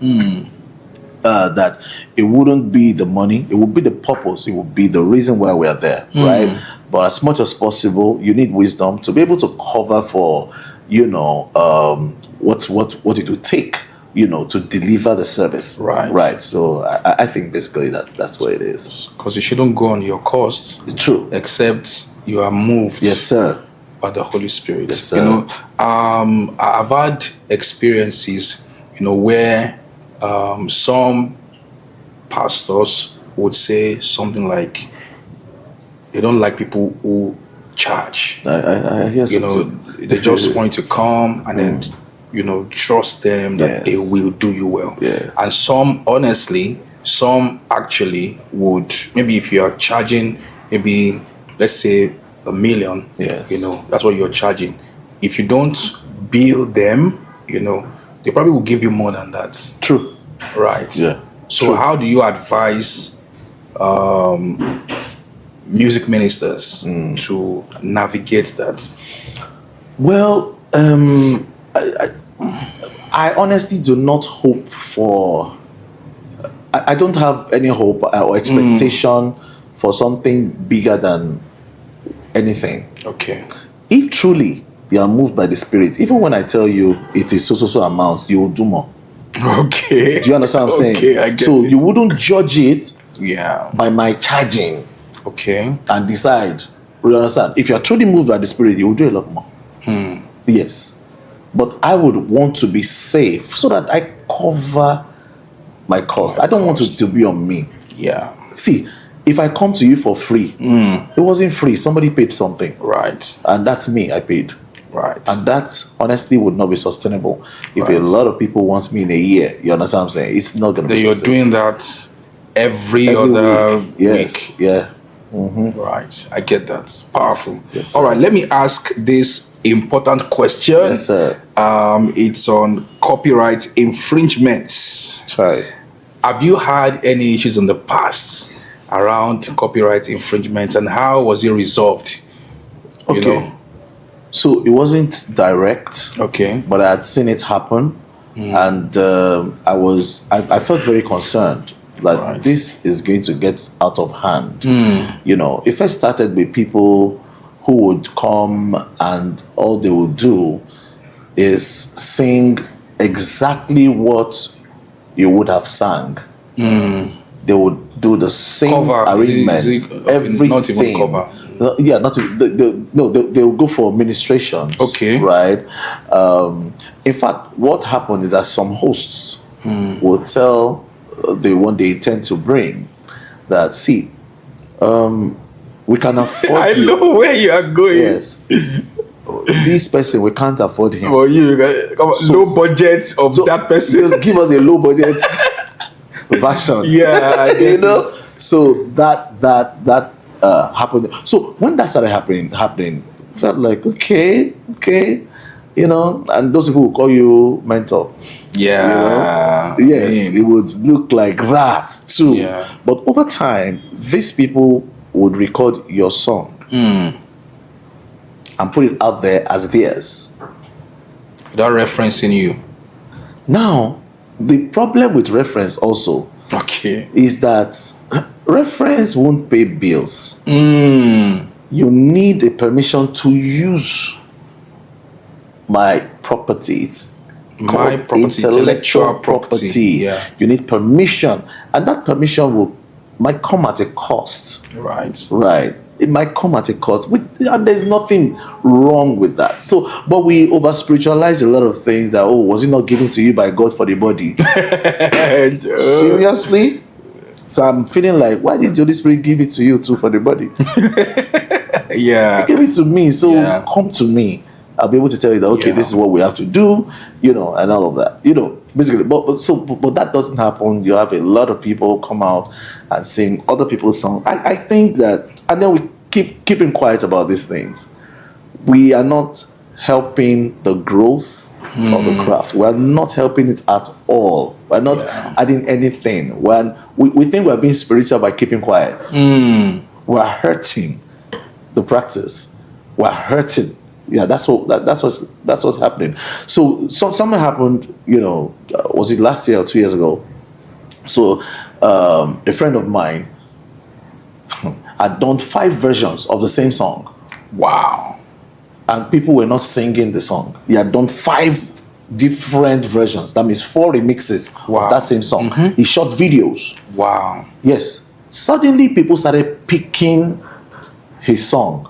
That it wouldn't be the money, it would be the purpose, it would be the reason why we are there, right? But as much as possible, you need wisdom to be able to cover for, what it would take, to deliver the service, right. So I think basically that's what it is. Because you shouldn't go on your cost. It's true, except you are moved. Yes, sir. By the Holy Spirit. Yes, sir. I've had experiences, where some pastors would say something like they don't like people who charge. I hear so too. They just want you to come and then trust them that they will do you well. Yes. And some actually would, maybe if you are charging maybe, let's say, $1 million, that's what you're charging. If you don't bill them, they probably will give you more than that. True. Right. Yeah. So True. how do you advise music ministers to navigate that? Well, I honestly do not hope for. I don't have any hope or expectation for something bigger than anything. Okay. If truly you are moved by the Spirit, even when I tell you it is so amount, you will do more. Okay. Do you understand what I'm saying? Okay, I get so it. you wouldn't judge it by my charging. Okay. And decide. You understand? If you are truly moved by the Spirit, you will do a lot more. Yes. But I would want to be safe so that I cover my cost. I don't want it to be on me. Yeah. See, if I come to you for free, it wasn't free. Somebody paid something. Right. And that's me. I paid. Right. And that honestly would not be sustainable. If a lot of people want me in a year, you understand what I'm saying? It's not going to be You're sustainable. doing that every other week. Yes. week. Yeah. Right. I get that. Powerful. Yes, all right. Let me ask this important question. Yes, sir. It's on copyright infringements. Try. Have you had any issues in the past around copyright infringements, and how was it resolved? Okay. So it wasn't direct. Okay. But I had seen it happen, and I felt very concerned that this is going to get out of hand. It first started with people who would come and all they would do is sing exactly what you would have sang. They would do the same cover arrangements, everything. Not even cover. Yeah, not they will go for ministrations. Okay. Right. In fact, what happened is that some hosts will tell the one they intend to bring that, see, we can afford I know where you are going. Yes. This person, we can't afford him. Well, low budget of that person. Give us a low budget version. Yeah, I get it. So that happened. So when that started happening, felt like okay, and those people will call you mentor. Yeah. Yes, it would look like that too. Yeah. But over time, these people would record your song and put it out there as theirs, without referencing you. Now, the problem with reference also is that reference won't pay bills. You need a permission to use my property. It's my property, intellectual property. Yeah. You need permission, and that permission might come at a cost. Right. It might come at a cost, and there's nothing wrong with that. So, but we over spiritualize a lot of things. That was it not given to you by God for the body? Seriously? So I'm feeling like, why did the Holy Spirit give it to you too for the body? Yeah, He gave it to me, so come to me. I'll be able to tell you that this is what we have to do, and all of that. Basically, but that doesn't happen. You have a lot of people come out and sing other people's songs. I think that, and then we keeping quiet about these things. We are not helping the growth of the craft. We are not helping it at all. We're not adding anything. We think we're being spiritual by keeping quiet. We're hurting the practice. We're hurting. Yeah, that's what's happening. So something happened, was it last year or 2 years ago? So a friend of mine had done 5 versions of the same song. Wow. And people were not singing the song. He had done 5 different versions. That means 4 remixes of that same song. He shot videos. Wow. Yes. Suddenly people started picking his song,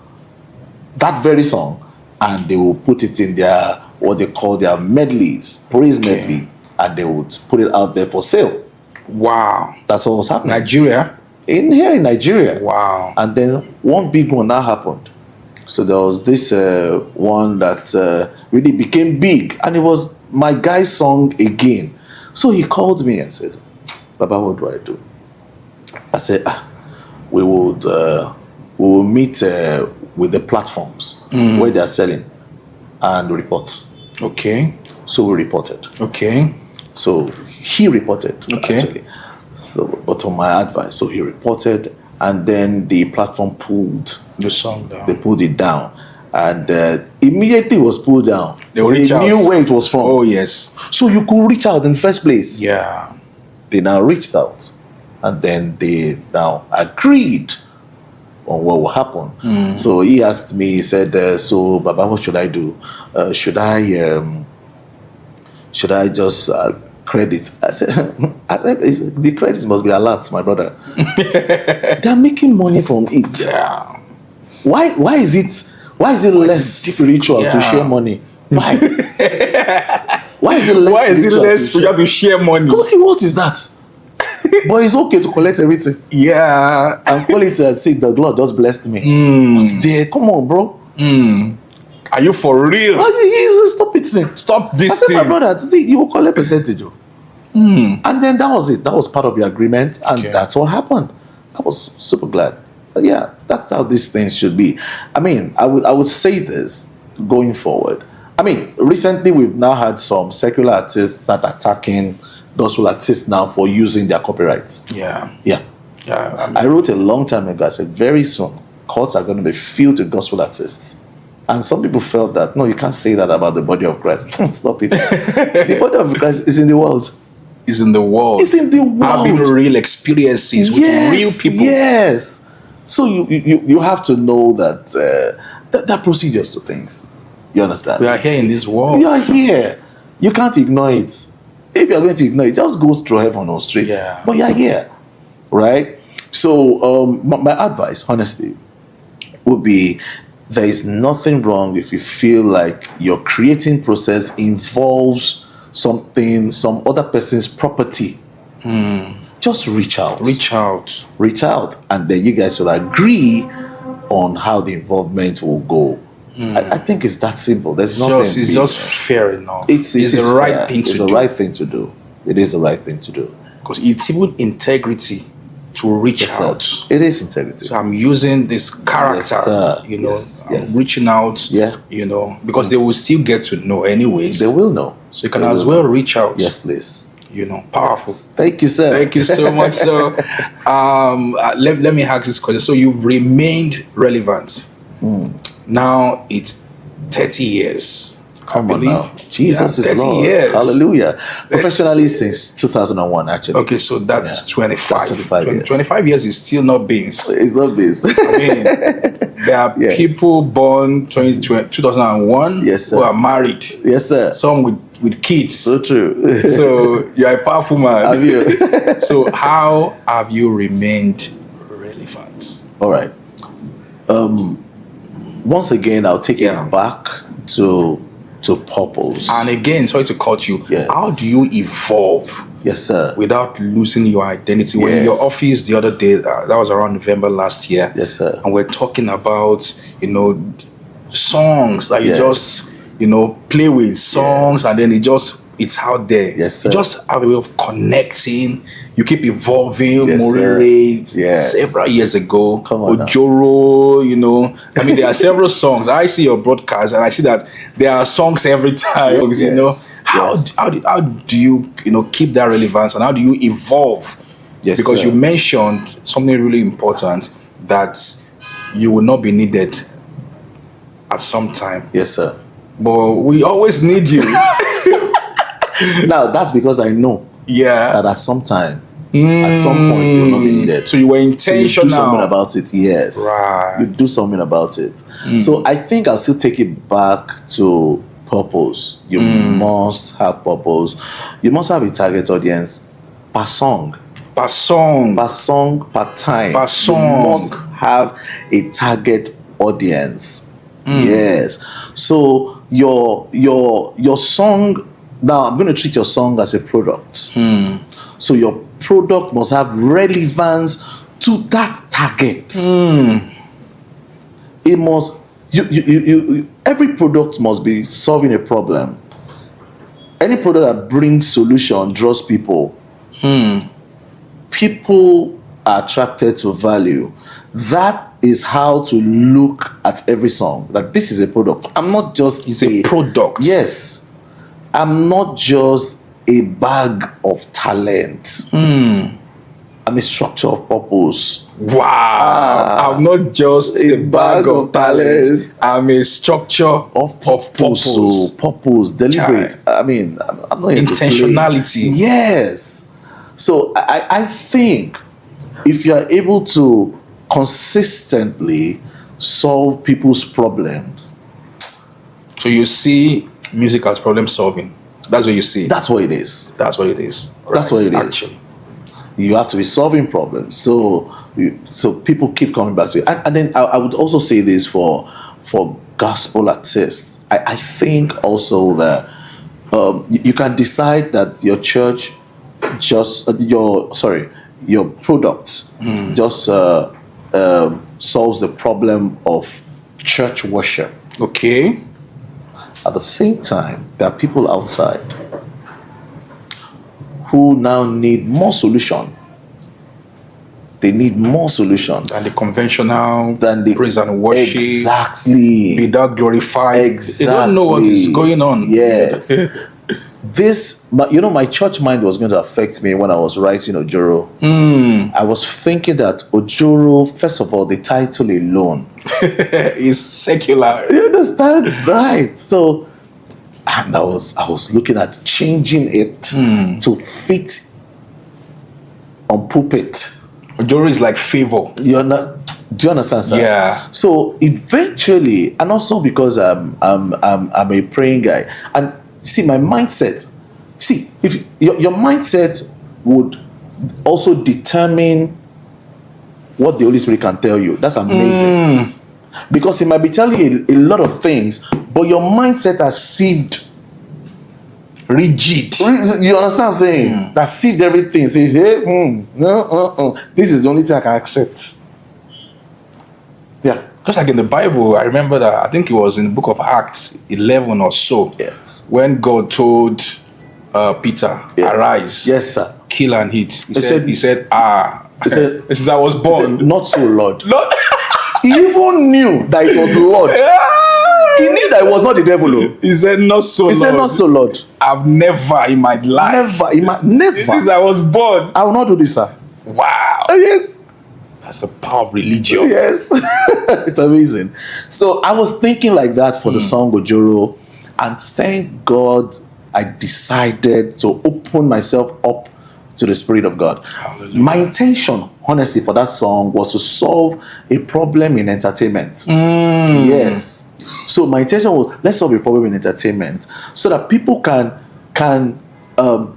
that very song, and they will put it in their, what they call their medleys, praise medley, and they would put it out there for sale. Wow. That's what was happening. Nigeria? Here in Nigeria. Wow. And then one big one now happened. So there was this one that really became big, and it was my guy's song again. So he called me and said, Baba, what do I do? I said, we will meet with the platforms where they are selling and report. Okay. So we reported. Okay. So he reported, okay, actually. So, but on my advice, so he reported, and then the platform pulled the song down. They pulled it down, and immediately it was pulled down. They knew where it was from. Oh yes. So you could reach out in the first place. Yeah. They now reached out, and then they now agreed on what will happen. So he asked me. He said, "So, Baba, what should I do? Should I just credit?" I said, "The credits must be a lot, my brother. They're making money from it. Yeah. Why is it less spiritual to share money? Why? Why is it less spiritual to share money? What is that? But it's okay to collect everything. Yeah. And call it and say, the Lord just blessed me. What's there? Come on, bro. Are you for real? Stop it. Stop this I said, thing. my brother, see, you will collect percentage. And then that was it. That was part of the agreement. And that's what happened. I was super glad. But yeah, that's how these things should be. I mean, I would say this going forward. I mean, recently we've now had some secular artists that are attacking gospel artists now for using their copyrights. Yeah. I wrote a long time ago, I said, very soon, courts are going to be filled with gospel artists. And some people felt that, no, you can't say that about the body of Christ. Stop it. The body of Christ is in the world. It's in the world. It's in the world. Having real experiences with real people. Yes. So you have to know that there are procedures to things. You understand? We are here in this world. We are here. You can't ignore it. If you're going to ignore it, just go through heaven on straight. Yeah. But you're here. Right? So my advice, honestly, would be there is nothing wrong if you feel like your creating process involves some other person's property. Just reach out. Reach out. And then you guys will agree on how the involvement will go. I think it's that simple. There's nothing. It's just fair enough. It's the right thing to do. It's the right thing to do. It is the right thing to do. Because it's even integrity to reach out. It is integrity. So I'm using this character, I'm reaching out, because they will still get to know anyways. They will know. So you can as well reach out. Yes, please. Powerful. Thank you, sir. Thank you so much. So let me ask this question. So you've remained relevant. Now it's 30 years. Come on now. Jesus is 30 Lord. years. Hallelujah. Professionally since 2001, actually. Okay, so that is 25. That's 25 years. 25 years is still not beans. It's not beans. I mean, there are people born 2001 who are married. Yes, sir. Some with kids. So true. So you're a powerful man. Have you? So how have you remained relevant? All right. Once again, I'll take it back to purpose. And again, sorry to cut you. Yes. How do you evolve? Yes, sir. Without losing your identity. When in your office the other day, that was around November last year. Yes, sir. And we're talking about, songs that you just, play with songs, and then it just it's out there. Yes, sir. You just have a way of connecting. You keep evolving. Yes, sir. Morire, Yes. several years ago. Come on now. Ojoro, you know. I mean, there are several songs. I see your broadcast and I see that there are songs every time. You know, Yes. how do you, you know, keep that relevance, and how do you evolve? Yes, Because sir. you mentioned something really important, that you will not be needed at some time. Yes, sir. But we always need you. Now, that's because I know Yeah. that at some time, at some point, you will not be needed. So you were So you intentional. do something about it, yes. Right. You do something about it. So I think I'll still take it back to purpose. You must have purpose. You must have a target audience per song. Per song. Per song, per time. Per song. You must have a target audience. Yes. So your song, now I'm going to treat your song as a product. So your product must have relevance to that target. It must, every product must be solving a problem. Any product that brings solution draws people. People are attracted to value. That is how to look at every song. That this is a product. I'm not just It's a product. Yes. I'm not just a bag of talent. I'm a structure of purpose. Wow. I'm not just a bag of talent. I'm a structure Of purpose. purpose. Purpose. Deliberate. I mean, I'm not here to play. Intentionality. Yes. So I think if you are able to consistently solve people's problems, So you see music as problem solving. That's what you see. that's what it is. That's what it is. That's what it is. Actually. You have to be solving problems. So people keep coming back to it. And then I would also say this for gospel artists. I think also that you can decide that your church just your product just solves the problem of church worship. Okay. At the same time, there are people outside who now need more solution. They need more solution And the conventional than the praise and worship. Exactly. Be thou glorified. Exactly. They don't know what is going on. Yes. My church mind was going to affect me when I was writing Ojoro. I was thinking that Ojoro, first of all, the title alone It's secular. You understand? Right. So, and I was looking at changing it to fit on pulpit. Ojoro is like favor. Do you understand, sir? Yeah. So eventually, and also because I'm a praying guy, and see my mindset. See, if your mindset would also determine what the Holy Spirit can tell you. That's amazing. Because he might be telling you a lot of things, but your mindset has sieved. Rigid. You understand what I'm saying? That sieved everything. Say, hey, this is the only thing I can accept. Yeah. Just like in the Bible, I remember that, I think it was in the book of Acts 11 or so. Yes. When God told Peter, Yes. arise, Yes, sir. kill and eat. He said- said, He said- since I was He born. said, not so, Lord. Lord. He even knew that it was the Lord. He knew that it was not the devil. Oh. He said, not so, He Lord. said, not so, Lord. I've never in my life, Never. since I was born. I will not do this, sir. Wow. Yes. That's the power of religion. Yes. It's amazing. So I was thinking like that for the song Ojoro, and thank God I decided to open myself up to the Spirit of God. Hallelujah. My intention, honestly, for that song was to solve a problem in entertainment. Yes. So my intention was, let's solve a problem in entertainment so that people can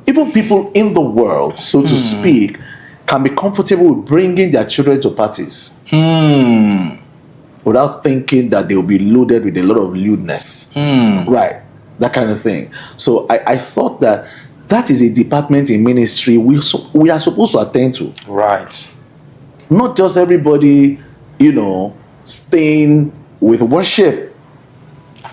even people in the world, so to speak, can be comfortable with bringing their children to parties without thinking that they will be loaded with a lot of lewdness. Right. That kind of thing. So I thought that is a department in ministry we are supposed to attend to. Right. Not just everybody, staying with worship.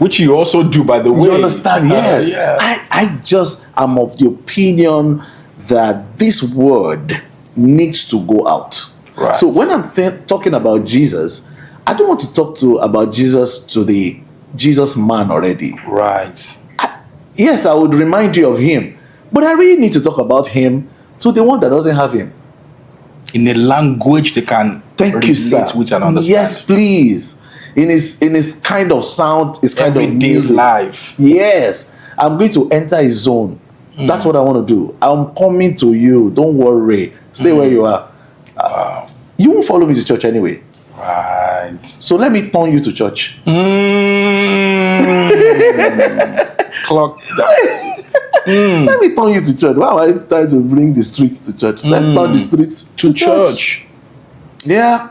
Which you also do, by the way. You understand? Yes. Yeah. I just am of the opinion that this word needs to go out. Right. So when I'm talking about Jesus, I don't want to talk about Jesus to the Jesus man already. Right. Yes, I would remind you of him, but I really need to talk about him to the one that doesn't have him. In a language they can Thank you, sir. with and understand. Yes, please. In his kind of sound, his kind of Everyday music. life. Yes, I'm going to enter his zone. That's what I want to do. I'm coming to you. Don't worry. Stay where you are. You won't follow me to church anyway. Right. So let me turn you to church. Clock that. Let me turn you to church. Why am I trying to bring the streets to church? Let's turn the streets to church. Yeah.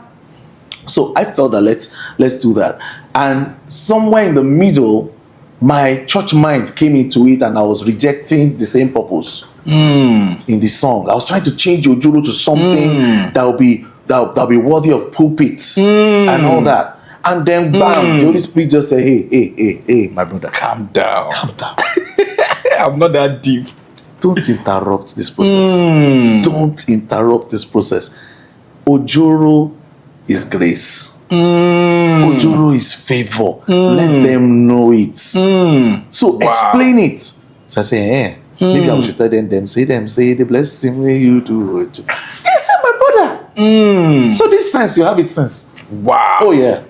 So I felt that let's do that. And somewhere in the middle, my church mind came into it, and I was rejecting the same purpose in the song. I was trying to change Ojuro to something that'll be worthy of pulpits and all that. And then bam, the Holy Spirit just said, hey, my brother, Calm down. calm down. I'm not that deep. Don't interrupt this process. Don't interrupt this process. Ojuro is grace. Ojuro is favor. Let them know it. So explain it. So I say, maybe I should tell them, say the blessing way you do it. Yes, my brother. So this sense, you have it sense. Wow. Oh yeah.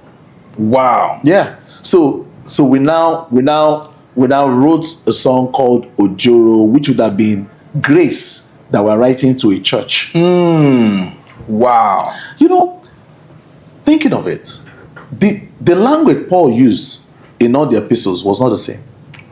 Wow. Yeah. So we now wrote a song called Ojuro, which would have been grace that we're writing to a church. Wow. You know, thinking of it, the language Paul used in all the epistles was not the same.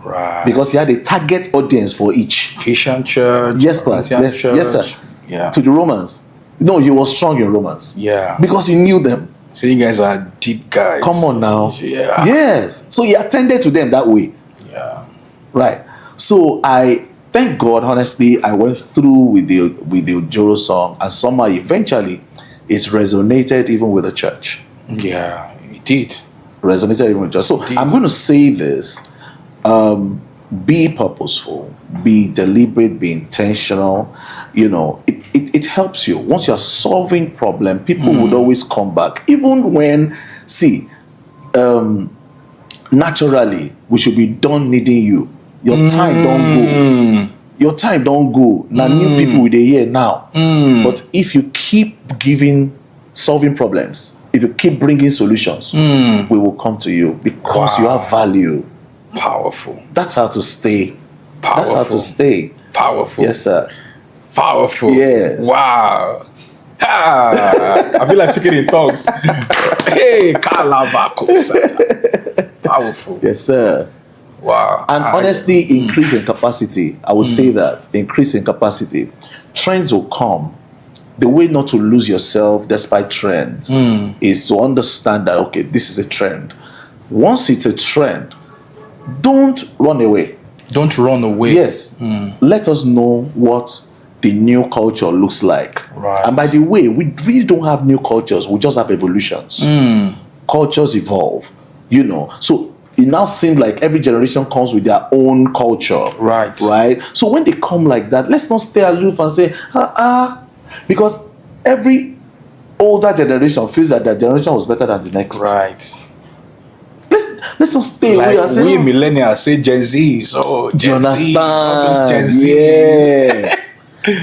Right. Because he had a target audience for each. Ephesian church. Yes, sir. Corinthian church. Yes, sir. Yeah. To the Romans. No, he was strong in Romans. Yeah. Because he knew them. So you guys are deep guys. Come on now. Yeah. Yes. So he attended to them that way. Yeah. Right. So I thank God, honestly, I went through with the Ojuro song, and somehow eventually it's resonated even with the church. Yeah, it did. Resonated even with the church. So Indeed. I'm going to say this. Be purposeful, be deliberate, be intentional. You know, it helps you. Once you're solving problem, people would always come back. Even when, naturally, we should be done needing you. Your time don't go. Your time don't go. Now new people with a year now. But if you keep solving problems, if you keep bringing solutions, we will come to you because you have value. Powerful. That's how to stay. Powerful. That's how to stay. Powerful. Yes, sir. Powerful. Yes. Wow. I feel like speaking in tongues. Hey, Kalabako. Powerful. Yes, sir. Wow. And honestly, increase in capacity. I would say that. Increase in capacity. Trends will come. The way not to lose yourself despite trends is to understand that, okay, this is a trend. Once it's a trend, don't run away. Don't run away. Yes. Let us know what the new culture looks like. Right. And by the way, we really don't have new cultures. We just have evolutions. Cultures evolve, you know. So it now seems like every generation comes with their own culture. Right. Right. So when they come like that, let's not stay aloof and say, because every older generation feels that their generation was better than the next. Right. Let's not stay away and Like say, we millennials say Gen Z. So do you Gen Z, all those Gen understand? Zs. Yes.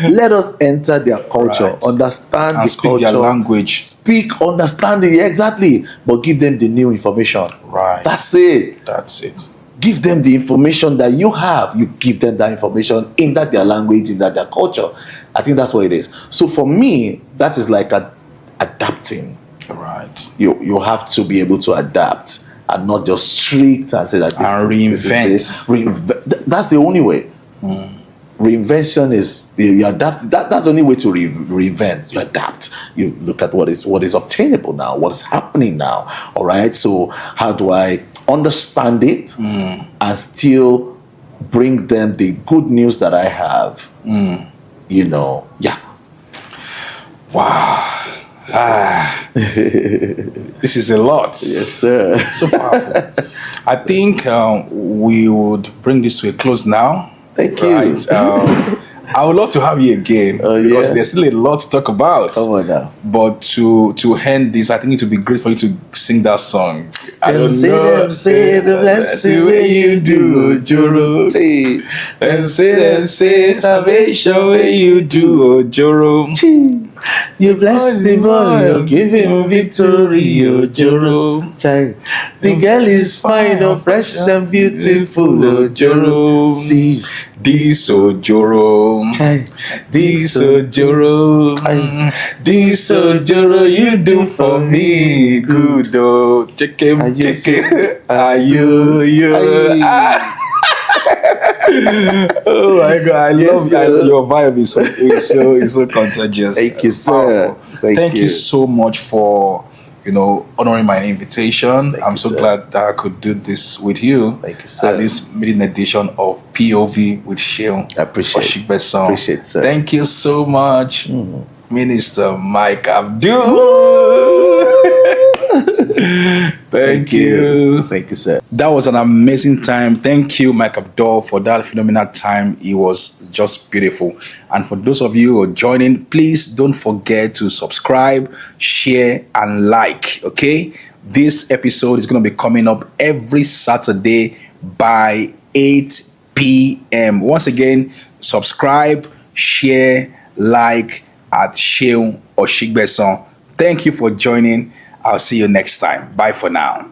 Let us enter their culture, Right. understand And the speak culture, their language. speak, understand it exactly, but give them the new information. Right. That's it. That's it. Give them the information that you have. You give them that information in that their language, in that their culture. I think that's what it is. So for me, that is like adapting. Right. You have to be able to adapt and not just strict and say that this And this is reinvent. this. That's the only way. Reinvention is you adapt. That's the only way to reinvent. You adapt. You look at what is obtainable now, what is happening now. All right. So how do I understand it and still bring them the good news that I have? You know, yeah. Wow. This is a lot. Yes, sir. So powerful. I think we would bring this to a close now. Thank you. Right. I would love to have you again because there's still a lot to talk about. Come on now. But to end this, I think it would be great for you to sing that song. I don't know. Them say the blessing way you do, Ojoro. Them say salvation way you do, Ojoro. You bless the boy, you give him victory, Ojoro. The girl is fine, oh, fresh and beautiful, Ojoro. See, this Ojoro, this Ojoro, this Ojoro, you do for me good, oh. Check him, are you. Oh my God, I love that. Your vibe is so contagious. Thank you, sir. Thank you so much for honoring my invitation. I'm so glad that I could do this with you. Thank you, sir. At this maiden edition of POV with Seun Osigbesan. Appreciate, sir. Thank you so much, Minister Mike Abdul. Thank you. Thank you, sir. That was an amazing time. Thank you, Mike Abdul, for that phenomenal time. It was just beautiful. And for those of you who are joining, please don't forget to subscribe, share, and like. Okay? This episode is going to be coming up every Saturday by 8 p.m. Once again, subscribe, share, like at Seun Osigbesan. Thank you for joining. I'll see you next time. Bye for now.